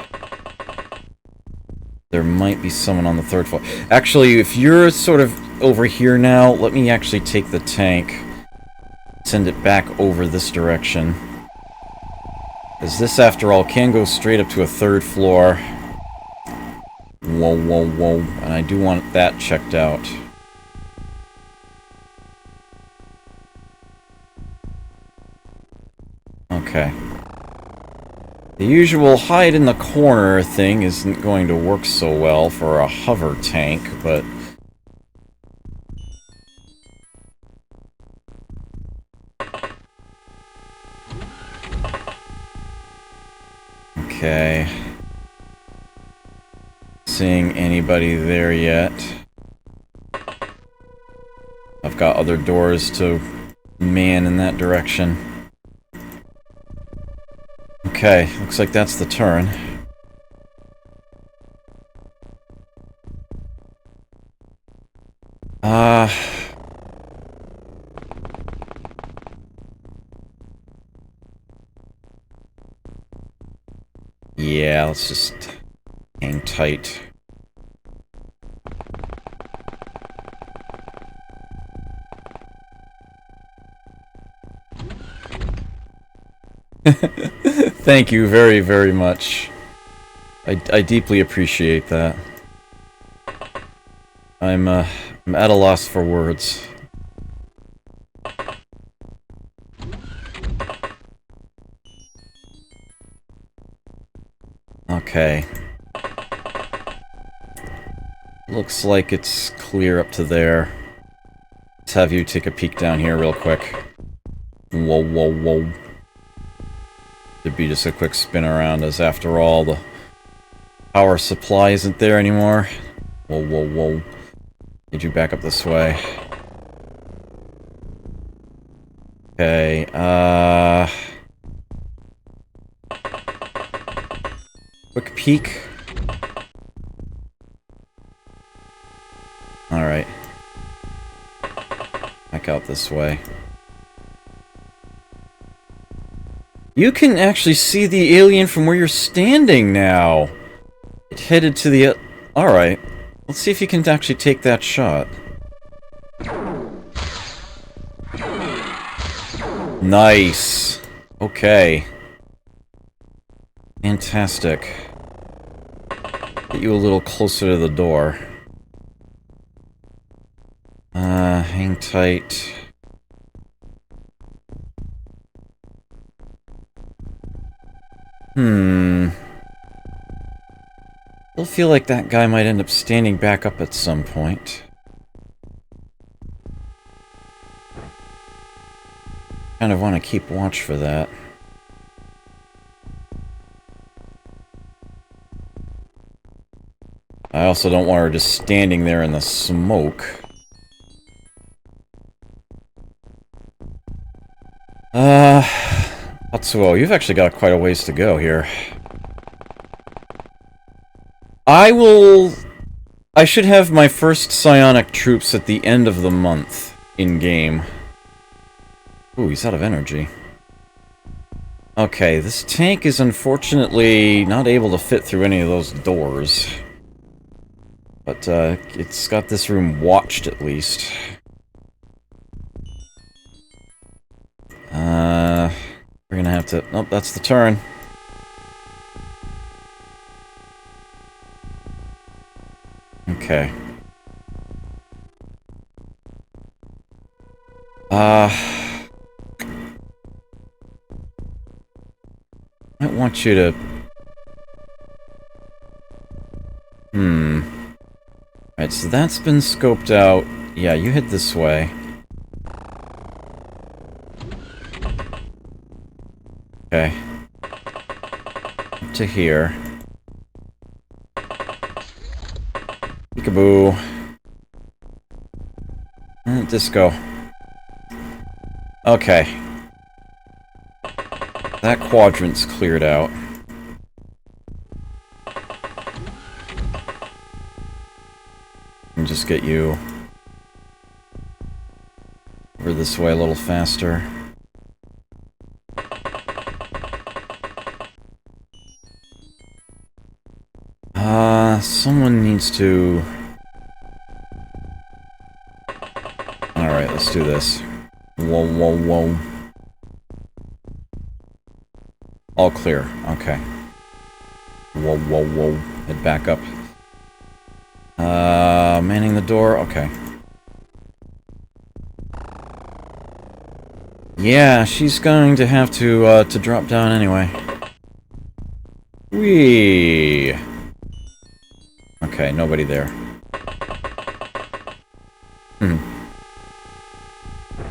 There might be someone on the 3rd floor. Actually, if you're sort of over here now, let me actually take the tank. Send it back over this direction. Because this, after all, can go straight up to a 3rd floor. Whoa, whoa, whoa. And I do want that checked out. Okay. The usual hide in the corner thing isn't going to work so well for a hover tank, but... Okay. Seeing anybody there yet. I've got other doors to man in that direction. Okay, looks like that's the turn. Yeah, let's just hang tight. Thank you very, very much. I deeply appreciate that. I'm at a loss for words. Okay. Looks like it's clear up to there. Let's have you take a peek down here real quick. Whoa, whoa, whoa. It'd be just a quick spin around, as after all, the power supply isn't there anymore. Whoa, whoa, whoa. Need you back up this way. Okay, quick peek. Alright. Back out this way. You can actually see the alien from where you're standing now. It headed to the... Alright. Let's see if you can actually take that shot. Nice. Okay. Fantastic. Get you a little closer to the door. Hang tight. Still feel like that guy might end up standing back up at some point. Kind of want to keep watch for that. I also don't want her just standing there in the smoke. Atsuo, you've actually got quite a ways to go here. I should have my first psionic troops at the end of the month in-game. Ooh, he's out of energy. Okay, this tank is unfortunately not able to fit through any of those doors. But, it's got this room watched, at least. We're gonna have to... Nope, that's the turn. Okay. I want you to... Alright, so that's been scoped out. Yeah, you head this way. Okay. Up to here. Peekaboo. Disco. Okay. That quadrant's cleared out. And just get you over this way a little faster. Someone needs to... Alright, let's do this. Whoa, whoa, whoa. All clear. Okay. Whoa, whoa, whoa. Head back up. Manning the door. Okay. Yeah, she's going to have to drop down anyway. Whee! Okay, nobody there.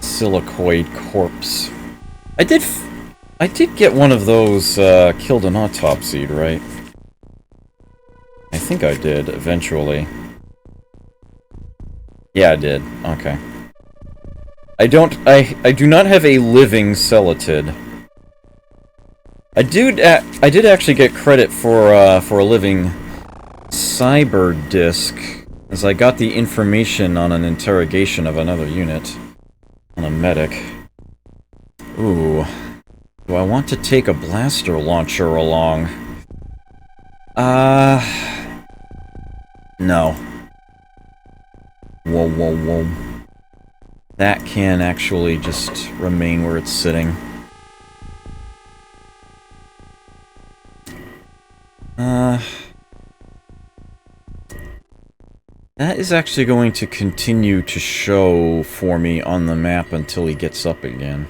Silicoid corpse. I did get one of those, killed and autopsied, right? I think I did, eventually. Yeah, I did. Okay. I do not have a living Celatid. I did actually get credit for a living cyber disk, as I got the information on an interrogation of another unit. On a medic. Ooh. Do I want to take a blaster launcher along? No. Whoa, whoa, whoa. That can actually just remain where it's sitting. That is actually going to continue to show for me on the map until he gets up again.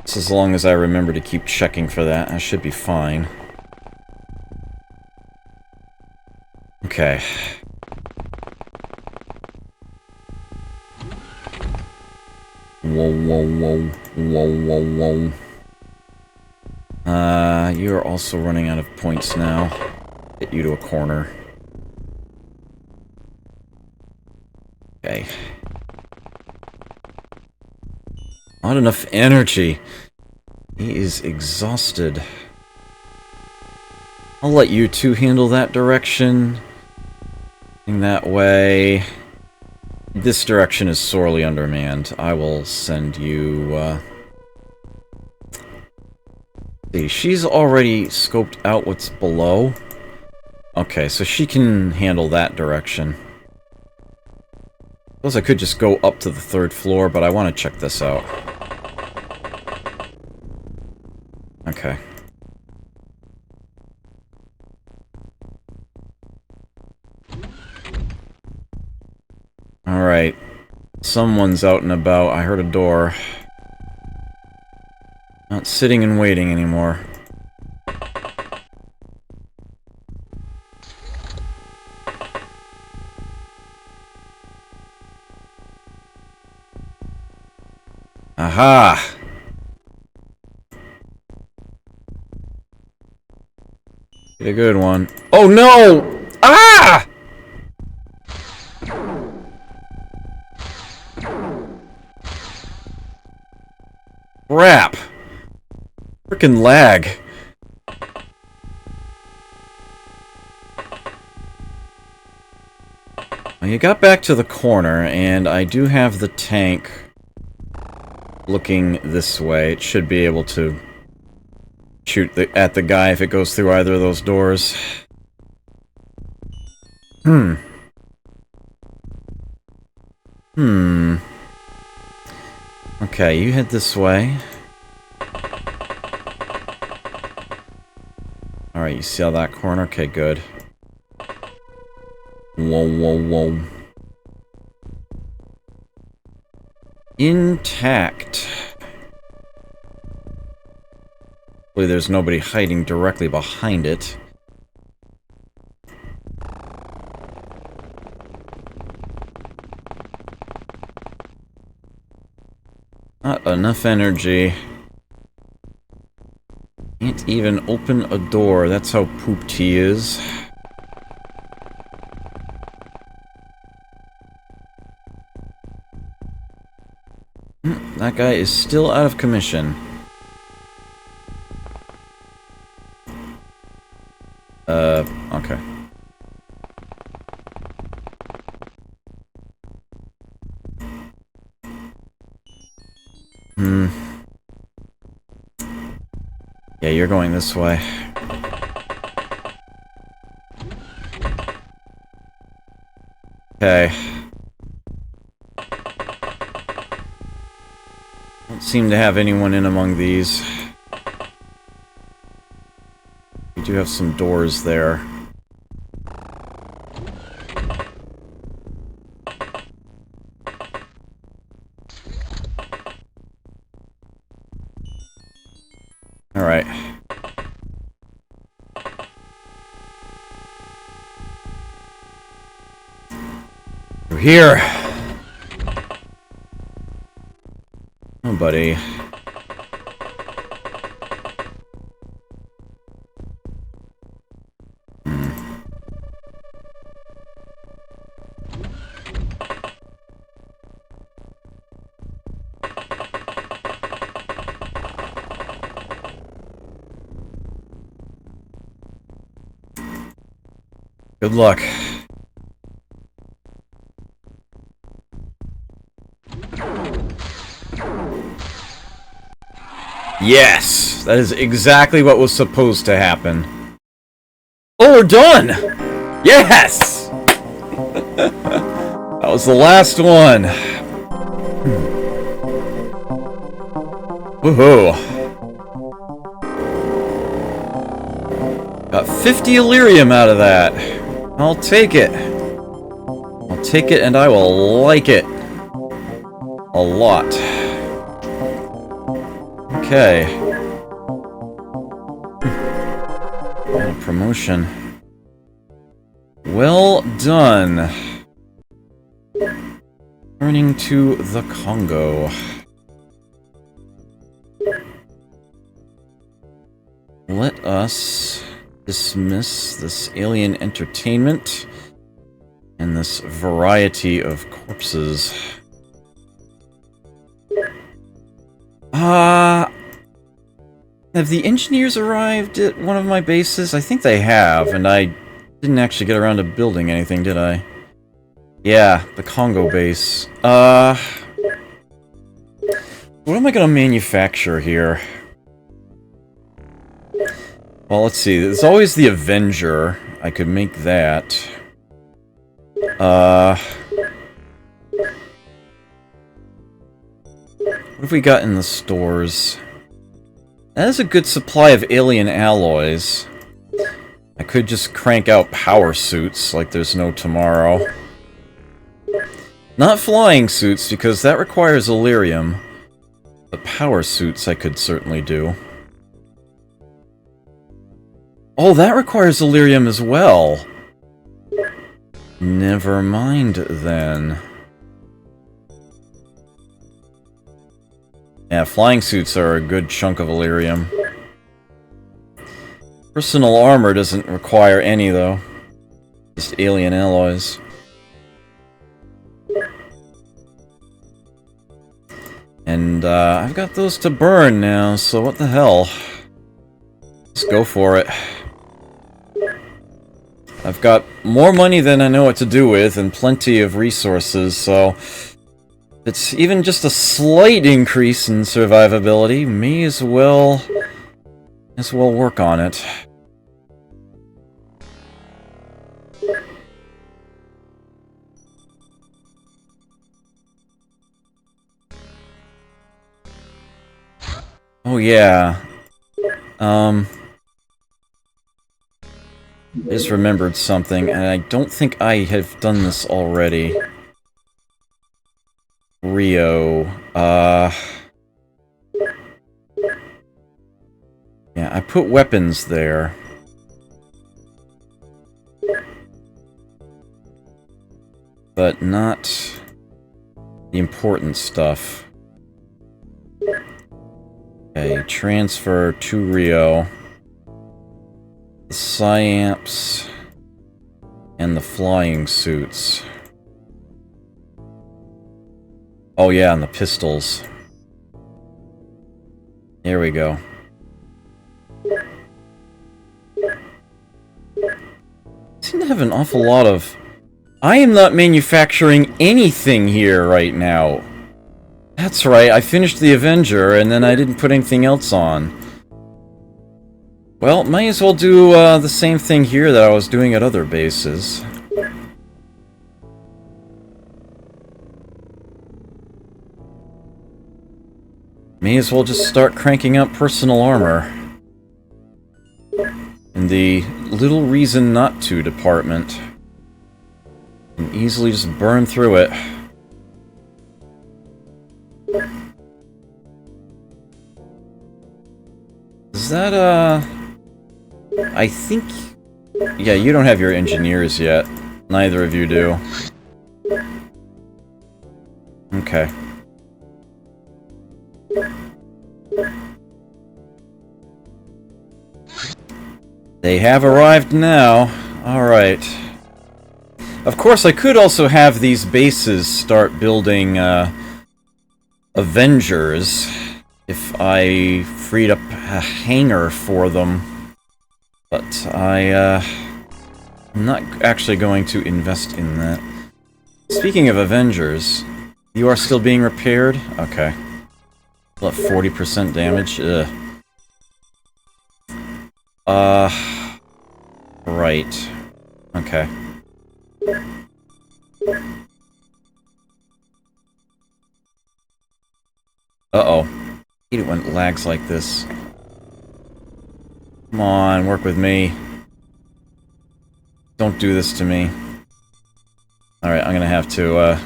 Just as long as I remember to keep checking for that, I should be fine. Okay. Whoa, whoa, whoa. Whoa, whoa, whoa. You're also running out of points now. Get you to a corner. Okay. Not enough energy. He is exhausted. I'll let you two handle that direction. In that way. This direction is sorely undermanned. I will send you, See, she's already scoped out what's below. Okay, so she can handle that direction. Suppose I could just go up to the 3rd floor, but I want to check this out. Okay. Alright. Someone's out and about. I heard a door. Not sitting and waiting anymore. Aha! Get a good one. Oh no! Ah! Crap! Frickin' lag. Well, you got back to the corner, and I do have the tank looking this way. It should be able to shoot at the guy if it goes through either of those doors. Okay, you head this way. Alright, you see all that corner? Okay, good. Whoa, whoa, whoa. Intact. Hopefully there's nobody hiding directly behind it. Not enough energy. Can't even open a door. That's how pooped he is. That guy is still out of commission. Okay. Yeah, you're going this way. Okay. Don't seem to have anyone in among these. We do have some doors there. Alright. We're here. Oh, buddy. Good luck. Yes! That is exactly what was supposed to happen. Oh, we're done! Yes! That was the last one. Woohoo! Got 50 Illyrium out of that. I'll take it. I'll take it and I will like it. A lot. Okay. Got a promotion. Well done. Turning to the Congo. Let us dismiss this alien entertainment and this variety of corpses. Have the engineers arrived at one of my bases? I think they have, and I didn't actually get around to building anything, did I? Yeah, the Congo base. What am I gonna manufacture here? Well, let's see. There's always the Avenger. I could make that. What have we got in the stores? That is a good supply of alien alloys. I could just crank out power suits like there's no tomorrow. Not flying suits, because that requires Illyrium. The power suits I could certainly do. Oh, that requires Illyrium as well. Never mind, then. Yeah, flying suits are a good chunk of Illyrium. Personal armor doesn't require any, though. Just alien alloys. And, I've got those to burn now, so what the hell? Let's go for it. I've got more money than I know what to do with, and plenty of resources, so... it's even just a slight increase in survivability. May as well work on it. Oh yeah. I just remembered something, and I don't think I have done this already. Rio, yeah, I put weapons there. But not the important stuff. Okay, transfer to Rio. The Psyamps and the flying suits. Oh yeah, and the pistols. There we go. Seem to have an awful lot of... I am not manufacturing anything here right now. That's right, I finished the Avenger, and then I didn't put anything else on. Well, might as well do the same thing here that I was doing at other bases. May as well just start cranking up personal armor. In the little reason not to department. And easily just burn through it. Is that, I think... Yeah, you don't have your engineers yet. Neither of you do. Okay. They have arrived now. Alright. Of course, I could also have these bases start building, Avengers, if I freed up a hangar for them. But I'm not actually going to invest in that. Speaking of Avengers, you are still being repaired? Okay. Still at 40% damage? Ugh. Right. Okay. Uh-oh. I hate it when it lags like this. Come on, work with me. Don't do this to me. Alright, I'm gonna have to,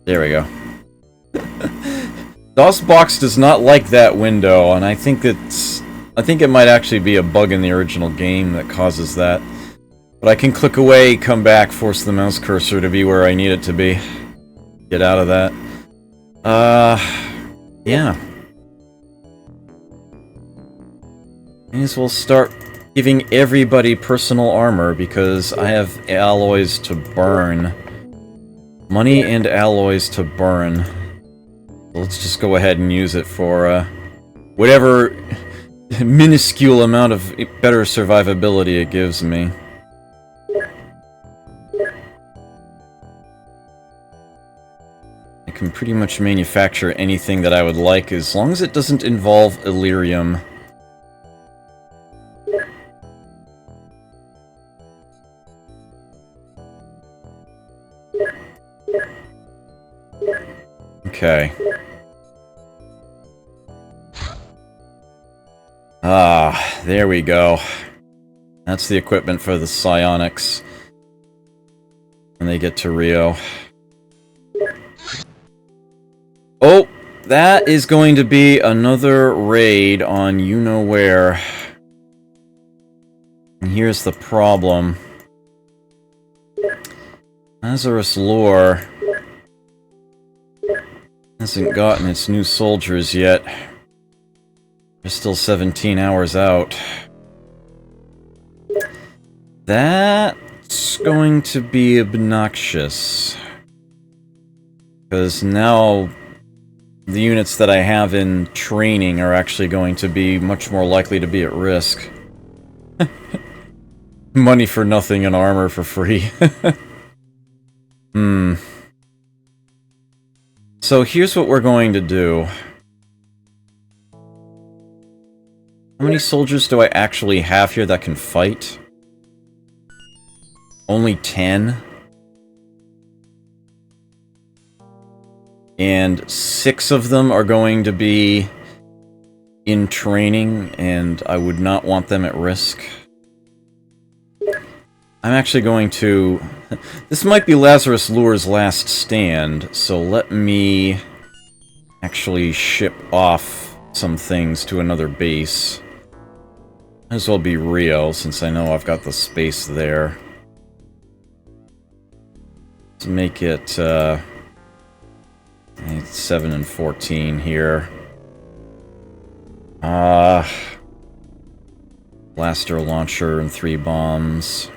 There we go. DOSBox does not like that window, and I think it might actually be a bug in the original game that causes that. But I can click away, come back, force the mouse cursor to be where I need it to be. Get out of that. Yeah. May as well start giving everybody personal armor, because I have alloys to burn. Money and alloys to burn. Let's just go ahead and use it for, whatever minuscule amount of better survivability it gives me. I can pretty much manufacture anything that I would like, as long as it doesn't involve Illyrium. Okay. Ah, there we go. That's the equipment for the psionics. When they get to Rio. Oh, that is going to be another raid on you-know-where. And here's the problem. Lazarus Lore hasn't gotten its new soldiers yet. They're still 17 hours out. That's going to be obnoxious. Because now the units that I have in training are actually going to be much more likely to be at risk. Money for nothing and armor for free. So here's what we're going to do. How many soldiers do I actually have here that can fight? Only 10? And 6 of them are going to be in training, and I would not want them at risk. I'm actually going to... This might be Lazarus Lure's last stand, so let me actually ship off some things to another base. Might as well be Rio, since I know I've got the space there. Let's make it, 7 and 14 here. Blaster launcher and 3 bombs.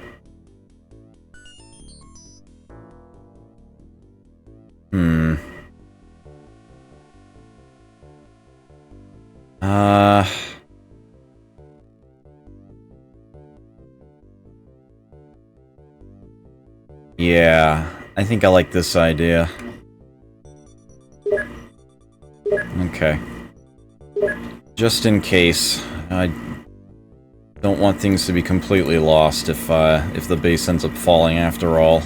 Yeah, I think I like this idea. Okay. Just in case. I don't want things to be completely lost if the base ends up falling after all.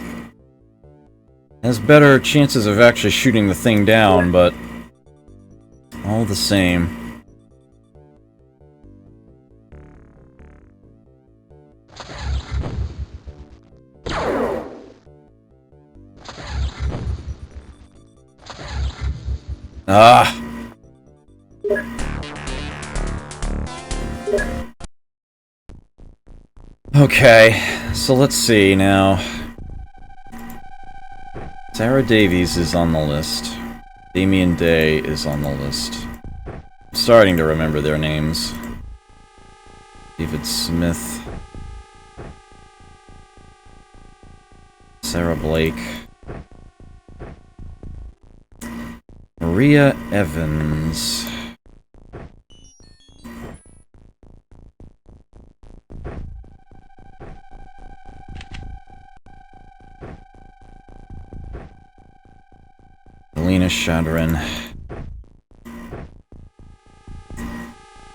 Has better chances of actually shooting the thing down, but all the same. Ah! Okay, so let's see now. Sarah Davies is on the list. Damien Day is on the list. I'm starting to remember their names. David Smith. Sarah Blake. Maria Evans. Alina Shadrin.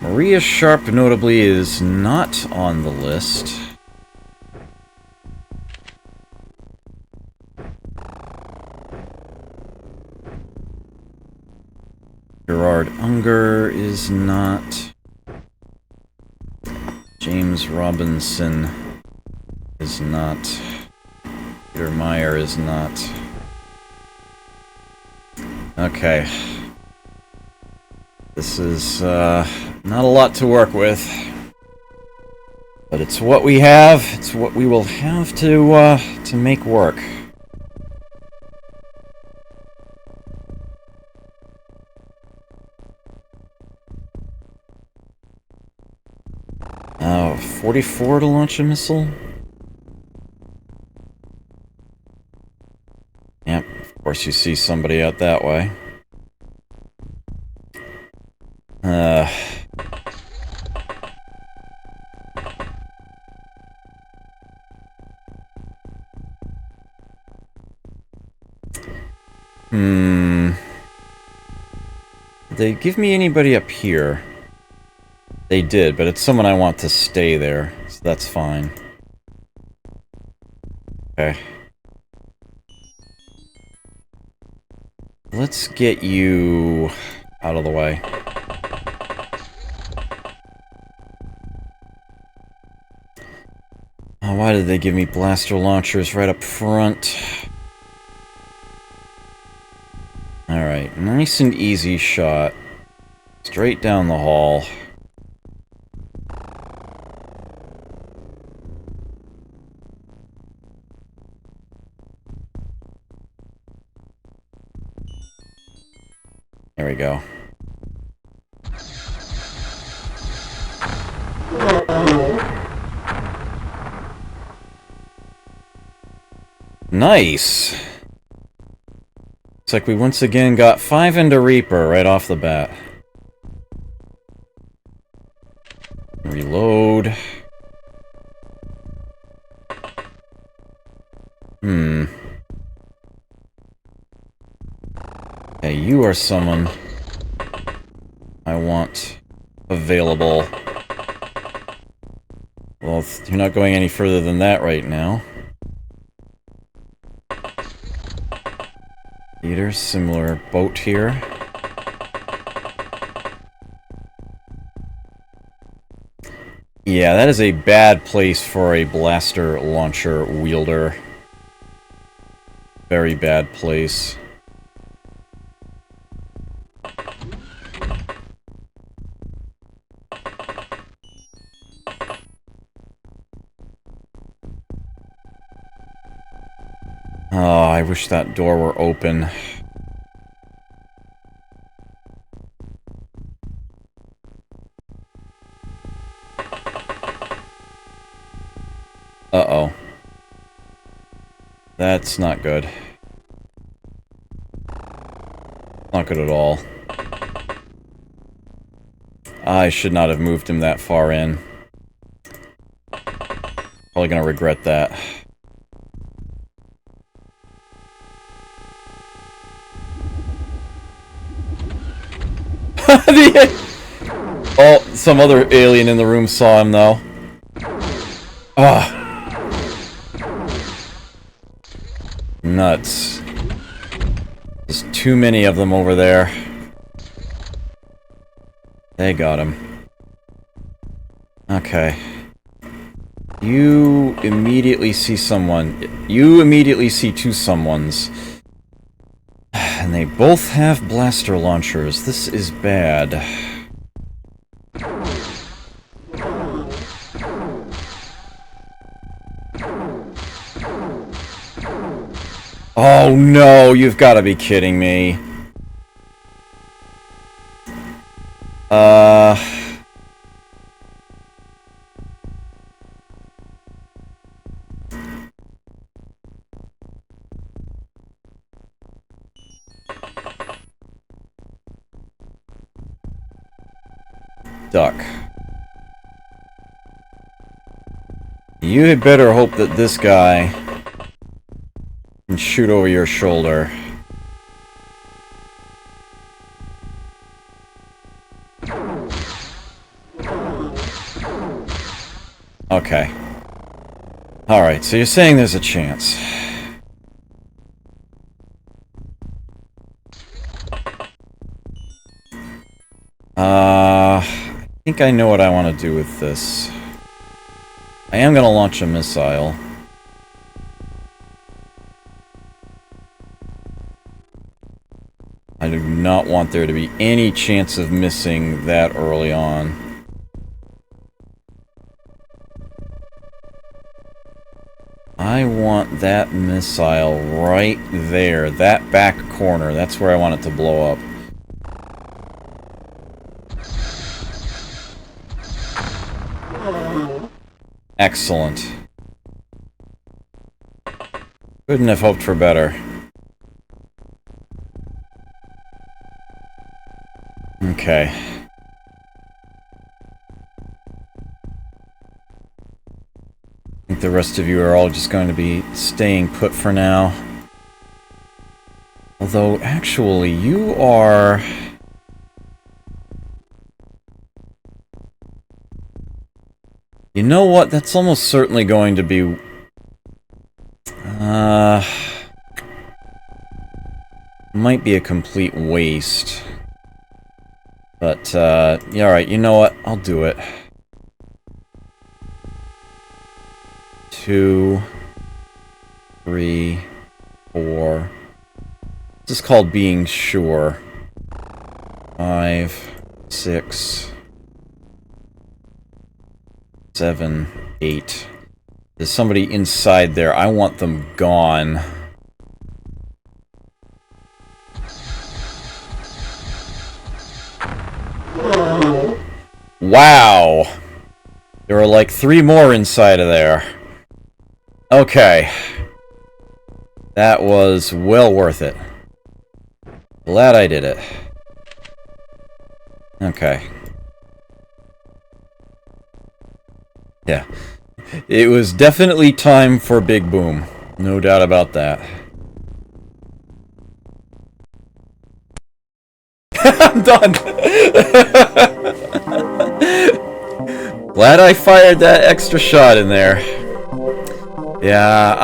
Maria Sharp, notably, is not on the list. Gerard Unger is not. James Robinson is not. Peter Meyer is not. Okay. This is, not a lot to work with. But it's what we have. It's what we will have to make work. Oh, 44 to launch a missile? Yep, of course you see somebody out that way. Did they give me anybody up here? They did, but it's someone I want to stay there, so that's fine. Okay. Let's get you out of the way. Oh, why did they give me blaster launchers right up front? Alright, nice and easy shot. Straight down the hall. There we go. Nice! Looks like we once again got 5 into Reaper right off the bat. Reload. Hey, you are someone I want available. Well, you're not going any further than that right now. Theater, similar boat here. Yeah, that is a bad place for a blaster launcher wielder. Very bad place. Oh, I wish that door were open. Uh-oh. That's not good. Not good at all. I should not have moved him that far in. Probably gonna regret that. Oh, some other alien in the room saw him, though. Ah. Nuts. There's too many of them over there. They got him. Okay. You immediately see someone. You immediately see two someones. And they both have blaster launchers. This is bad. Oh no, you've got to be kidding me. Duck. You had better hope that this guy can shoot over your shoulder. Okay. Alright, so you're saying there's a chance. I think I know what I want to do with this. I am going to launch a missile. I do not want there to be any chance of missing that early on. I want that missile right there, that back corner. That's where I want it to blow up. Excellent. Couldn't have hoped for better. Okay. I think the rest of you are all just going to be staying put for now. Although, actually, you are... You know what? That's almost certainly going to be... Might be a complete waste. But, yeah, alright, you know what? I'll do it. 2, 3, 4. This is called being sure. 5, 6, 7, 8. There's somebody inside there. I want them gone. Wow! There are like 3 more inside of there. Okay. That was well worth it. Glad I did it. Okay. Yeah. It was definitely time for Big Boom. No doubt about that. I'm done! Glad I fired that extra shot in there. Yeah,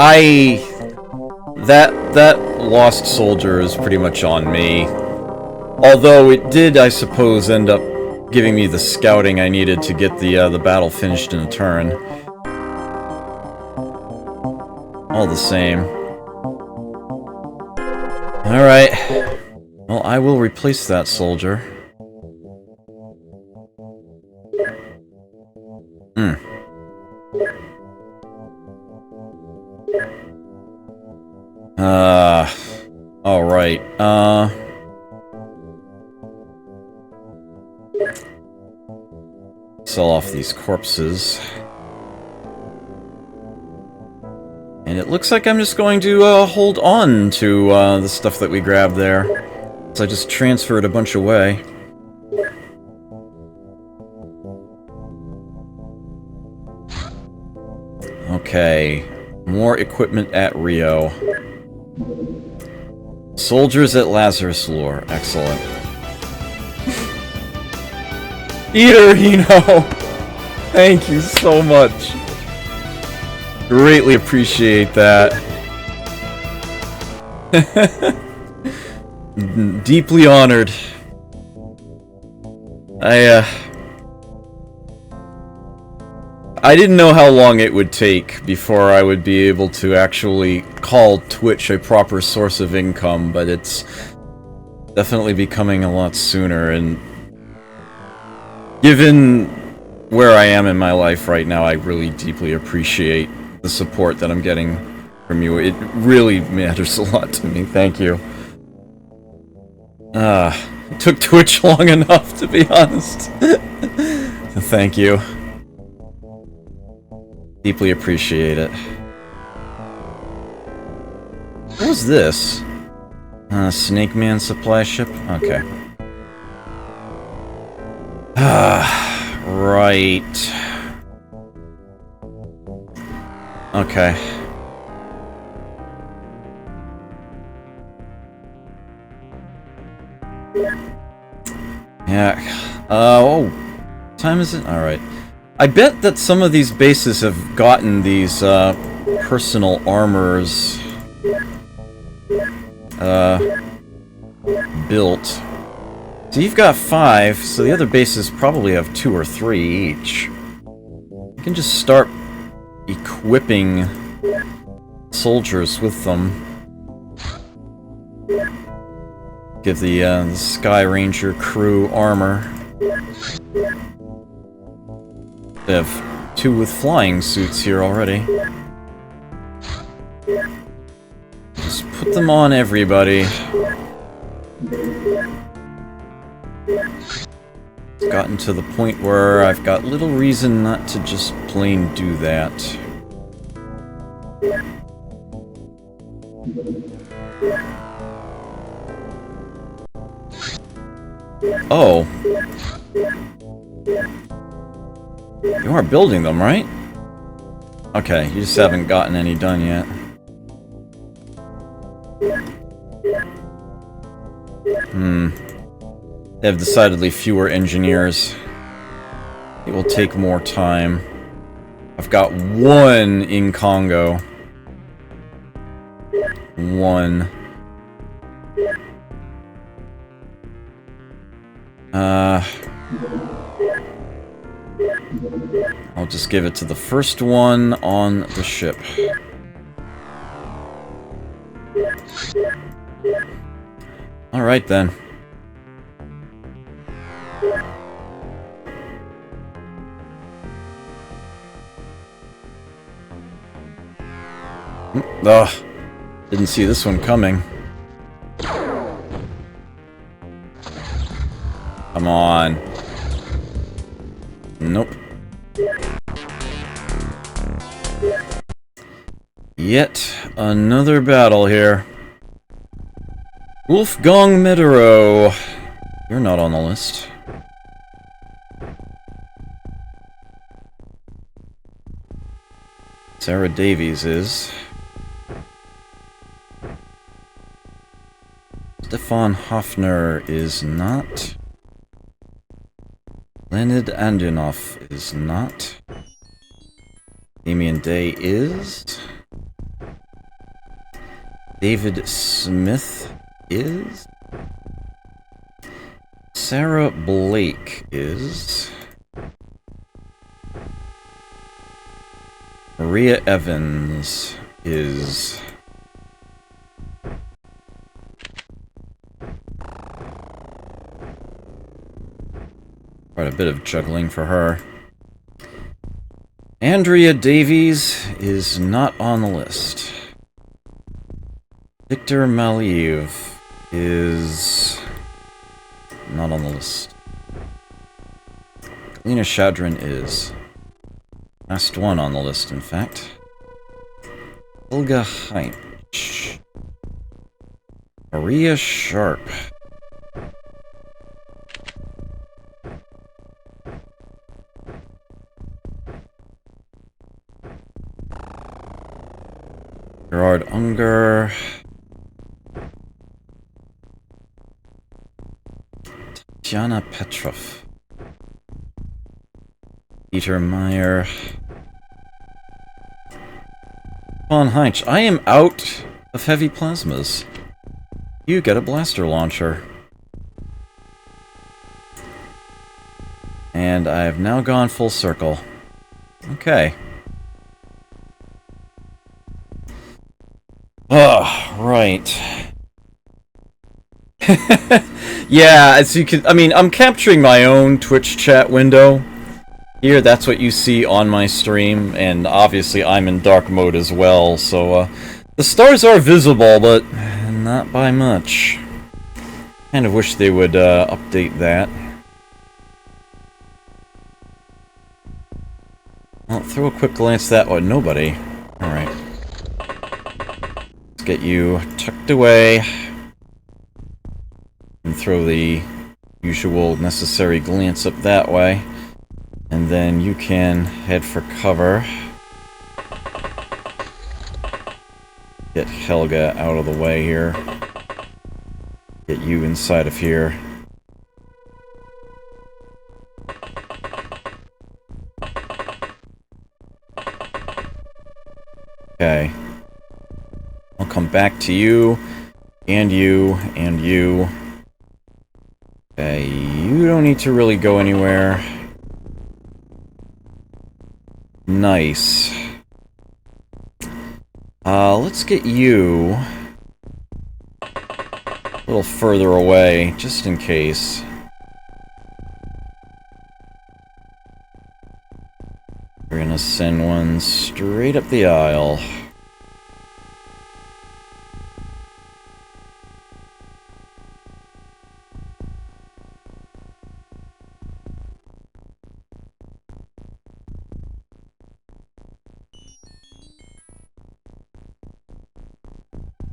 That lost soldier is pretty much on me. Although it did, I suppose, end up giving me the scouting I needed to get the battle finished in a turn. All the same. Alright. Well, I will replace that soldier. Alright, sell off these corpses. And it looks like I'm just going to, hold on to, the stuff that we grabbed there. So I just transferred a bunch away. Okay. More equipment at Rio. Soldiers at Lazarus Lure. Excellent. Eaterino! Thank you so much. Greatly appreciate that. Deeply honored. I didn't know how long it would take before I would be able to actually call Twitch a proper source of income, but it's definitely becoming a lot sooner, and given where I am in my life right now, I really deeply appreciate the support that I'm getting from you. It really matters a lot to me. Thank you. It took Twitch long enough, to be honest. Thank you. Deeply appreciate it. What was this? Snake Man supply ship? Okay. Right. Okay. Yeah. Oh. What time is it? Alright. I bet that some of these bases have gotten these, personal armors, built. So you've got 5, so the other bases probably have 2 or 3 each. You can just start equipping soldiers with them. Give the Sky Ranger crew armor. They have 2 with flying suits here already. Just put them on everybody. It's gotten to the point where I've got little reason not to just plain do that. Oh. You are building them, right? Okay, you just haven't gotten any done yet. They have decidedly fewer engineers. It will take more time. I've got 1 in Congo. 1. I'll just give it to the first one on the ship. Alright then. Ugh. Didn't see this one coming. Come on. Nope. Yet another battle here. Wolfgang Medero. You're not on the list. Sarah Davies is. Stefan Hoffner is not. Leonid Andronov is not. Damien Day is. David Smith is. Sarah Blake is. Maria Evans is. Quite a bit of juggling for her. Andrea Davies is not on the list. Victor Maliev is not on the list. Lena Shadrin is. Last one on the list, in fact. Olga Heinch. Maria Sharp. Gerard Unger. Tatiana Petrov. Peter Meyer. Von Heinz, I am out of heavy plasmas. You get a blaster launcher. And I have now gone full circle. Okay. Oh, right. Yeah, as you can... I mean, I'm capturing my own Twitch chat window. Here, that's what you see on my stream, and obviously I'm in dark mode as well, so, the stars are visible, but not by much. Kind of wish they would, update that. I'll throw a quick glance that way. Nobody. Alright. Let's get you tucked away. And throw the usual necessary glance up that way. And then you can head for cover. Get Helga out of the way here. Get you inside of here. Okay. I'll come back to you, and you, and you. Okay, you don't need to really go anywhere. Nice. Let's get you a little further away, just in case. We're gonna send one straight up the aisle.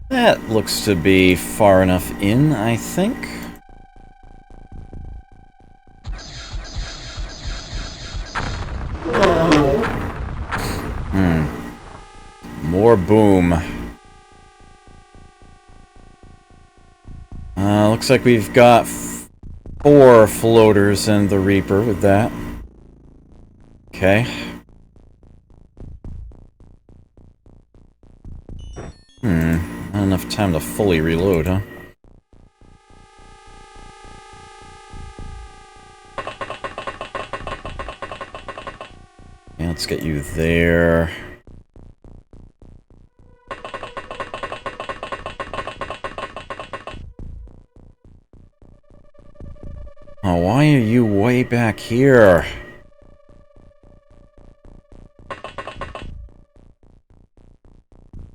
That looks to be far enough in, I think. More boom. Looks like we've got 4 floaters and the Reaper with that. Okay. Not enough time to fully reload, huh? Yeah, let's get you there. Oh, why are you way back here?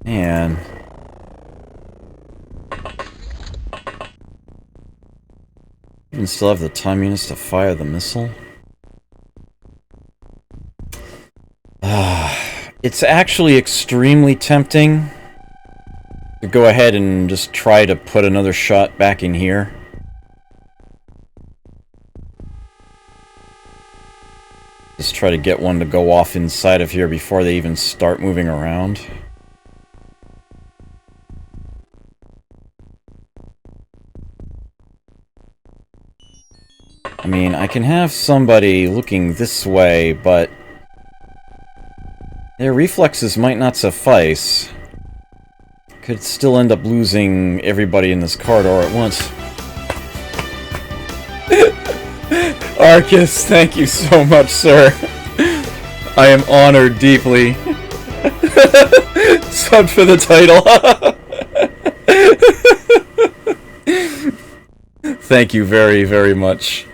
Man. Even still have the time units to fire the missile? It's actually extremely tempting to go ahead and just try to put another shot back in here. Just try to get one to go off inside of here before they even start moving around. I mean, I can have somebody looking this way, but their reflexes might not suffice. Could still end up losing everybody in this corridor at once. Arcus, thank you so much, sir. I am honored deeply. Sub for the title. Thank you very, very much.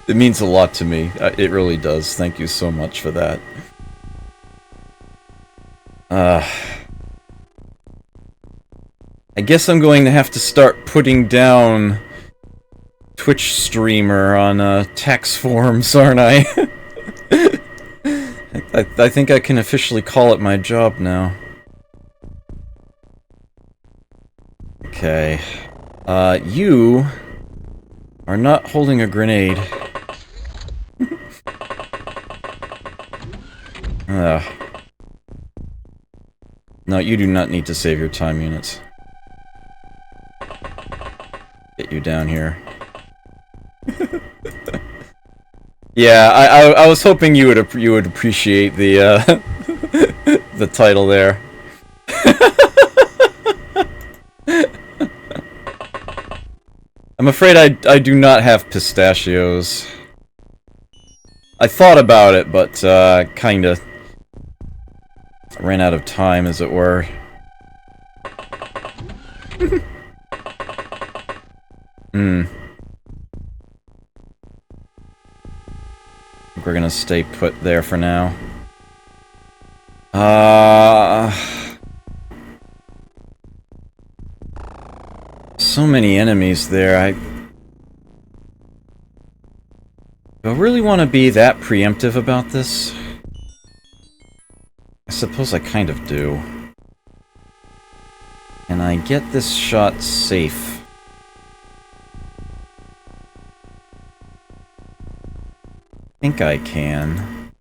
It means a lot to me. It really does. Thank you so much for that. I guess I'm going to have to start putting down Twitch streamer on tax forms, aren't I? I think I can officially call it my job now. Okay. You are not holding a grenade. No, you do not need to save your time units. Get you down here. Yeah, I was hoping you would appreciate the the title there. I'm afraid I do not have pistachios. I thought about it, but kinda ran out of time, as it were. We're gonna stay put there for now. So many enemies there. Do I really want to be that preemptive about this? I suppose I kind of do. Can I get this shot safe? I think I can.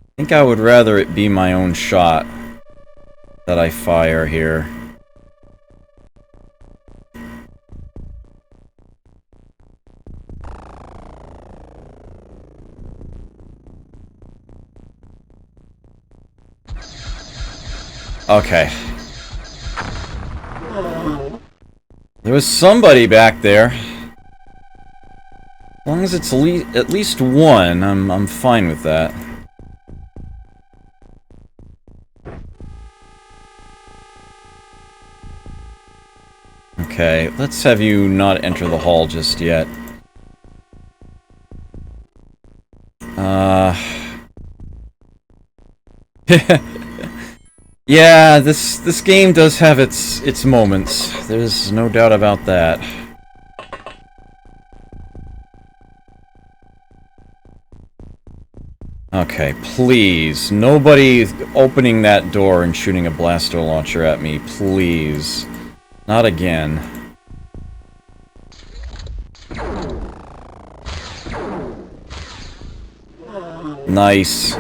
I think I would rather it be my own shot that I fire here. Okay. There was somebody back there. As long as it's at least one, I'm fine with that. Okay, let's have you not enter the hall just yet. Yeah, this game does have its moments. There's no doubt about that. Okay, please. Nobody opening that door and shooting a blaster launcher at me, please. Not again. Nice.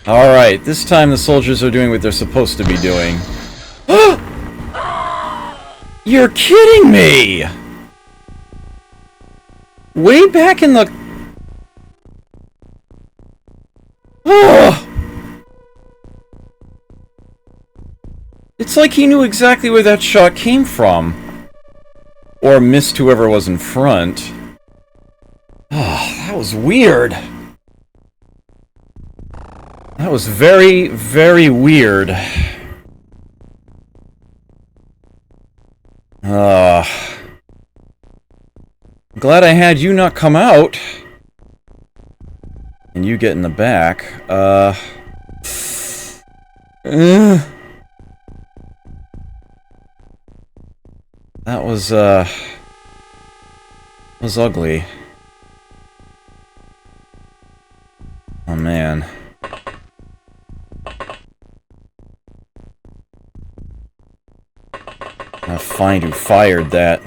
Alright, this time the soldiers are doing what they're supposed to be doing. You're kidding me! Way back in the... It's like he knew exactly where that shot came from. Or missed whoever was in front. That was weird. That was very, very weird. I'm glad I had you not come out. And you get in the back. That was ugly. Oh man. I'll find who fired that.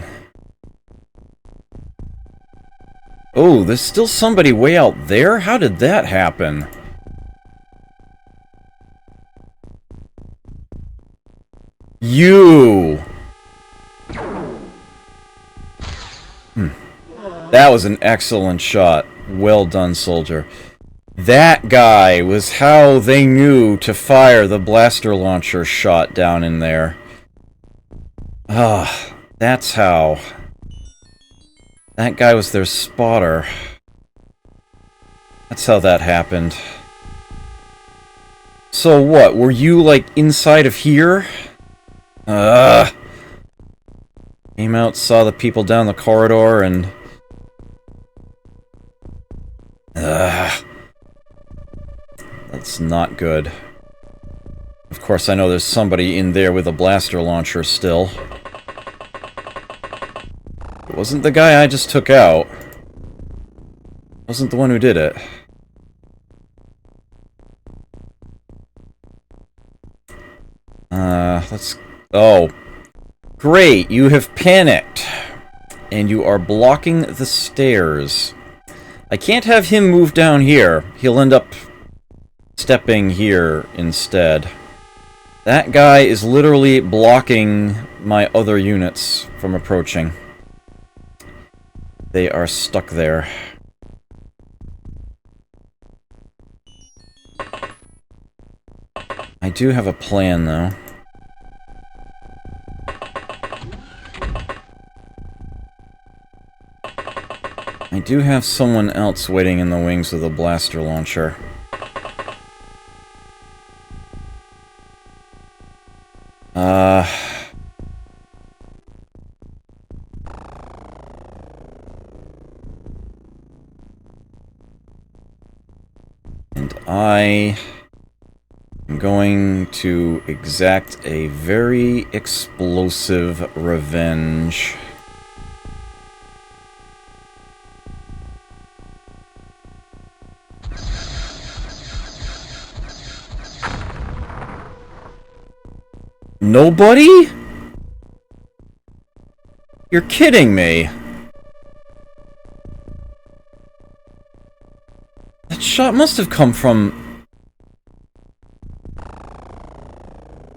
Oh, there's still somebody way out there? How did that happen? You! That was an excellent shot. Well done, soldier. That guy was how they knew to fire the blaster launcher shot down in there. That's how. That guy was their spotter. That's how that happened. So what, were you, like, inside of here? Came out, saw the people down the corridor, and... That's not good. Of course, I know there's somebody in there with a blaster launcher still. It wasn't the guy I just took out. Wasn't the one who did it. Let's... Oh. Great, you have panicked. And you are blocking the stairs. I can't have him move down here. He'll end up stepping here instead. That guy is literally blocking my other units from approaching. They are stuck there. I do have a plan, though. I do have someone else waiting in the wings with a blaster launcher. And I am going to exact a very explosive revenge. Nobody? You're kidding me. That shot must have come from...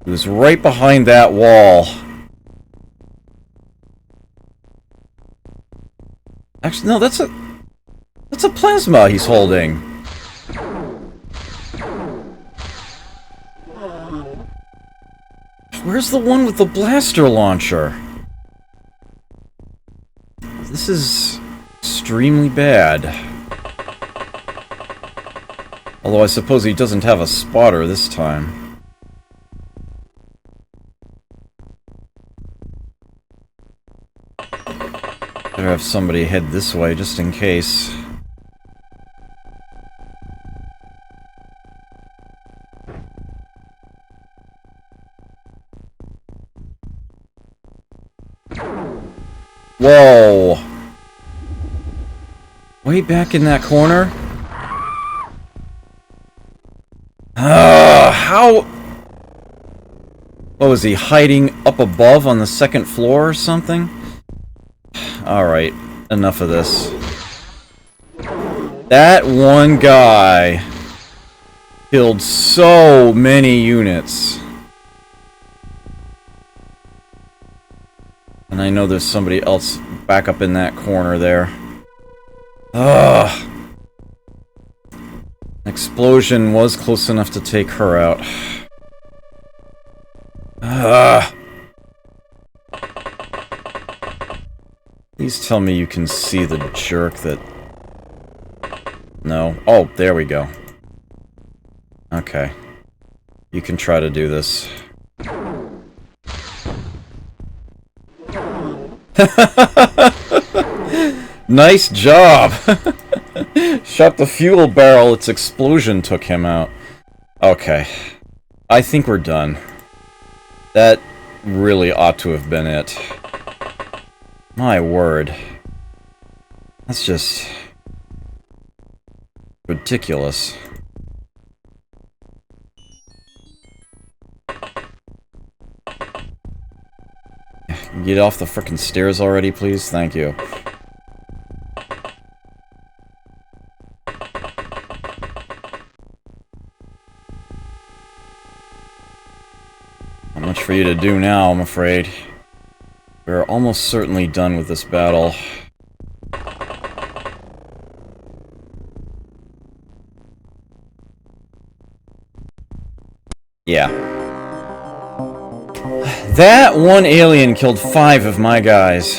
It was right behind that wall. Actually, no, that's a plasma he's holding. Where's the one with the blaster launcher? This is extremely bad. Although I suppose he doesn't have a spotter this time. Better have somebody head this way just in case. Whoa! Way back in that corner? How? What was he, hiding up above on the second floor or something? Alright, enough of this. That one guy killed so many units. And I know there's somebody else back up in that corner there. Ugh. Explosion was close enough to take her out. Ugh. Please tell me you can see the jerk that... No. Oh, there we go. Okay. You can try to do this. Nice job! Shot the fuel barrel, its explosion took him out. Okay. I think we're done. That really ought to have been it. My word. That's just... ridiculous. Get off the frickin' stairs already, please? Thank you. Not much for you to do now, I'm afraid. We're almost certainly done with this battle. Yeah. That one alien killed 5 of my guys.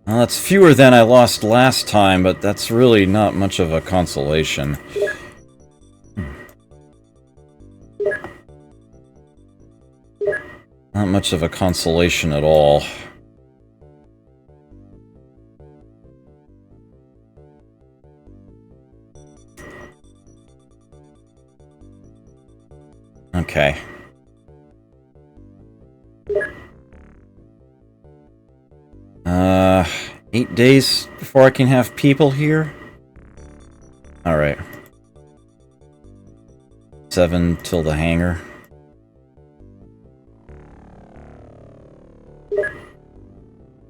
Well, that's fewer than I lost last time, but that's really not much of a consolation. Not much of a consolation at all. Okay. Uh, 8 days before I can have people here? Alright. 7 till the hangar.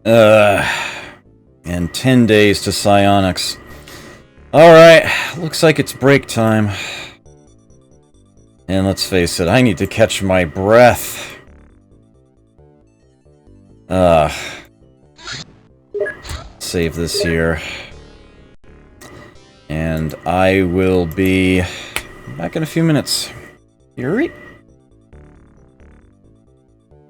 And 10 days to psionics. Alright, looks like it's break time. And let's face it, I need to catch my breath. Save this here. And I will be back in a few minutes. Yuri?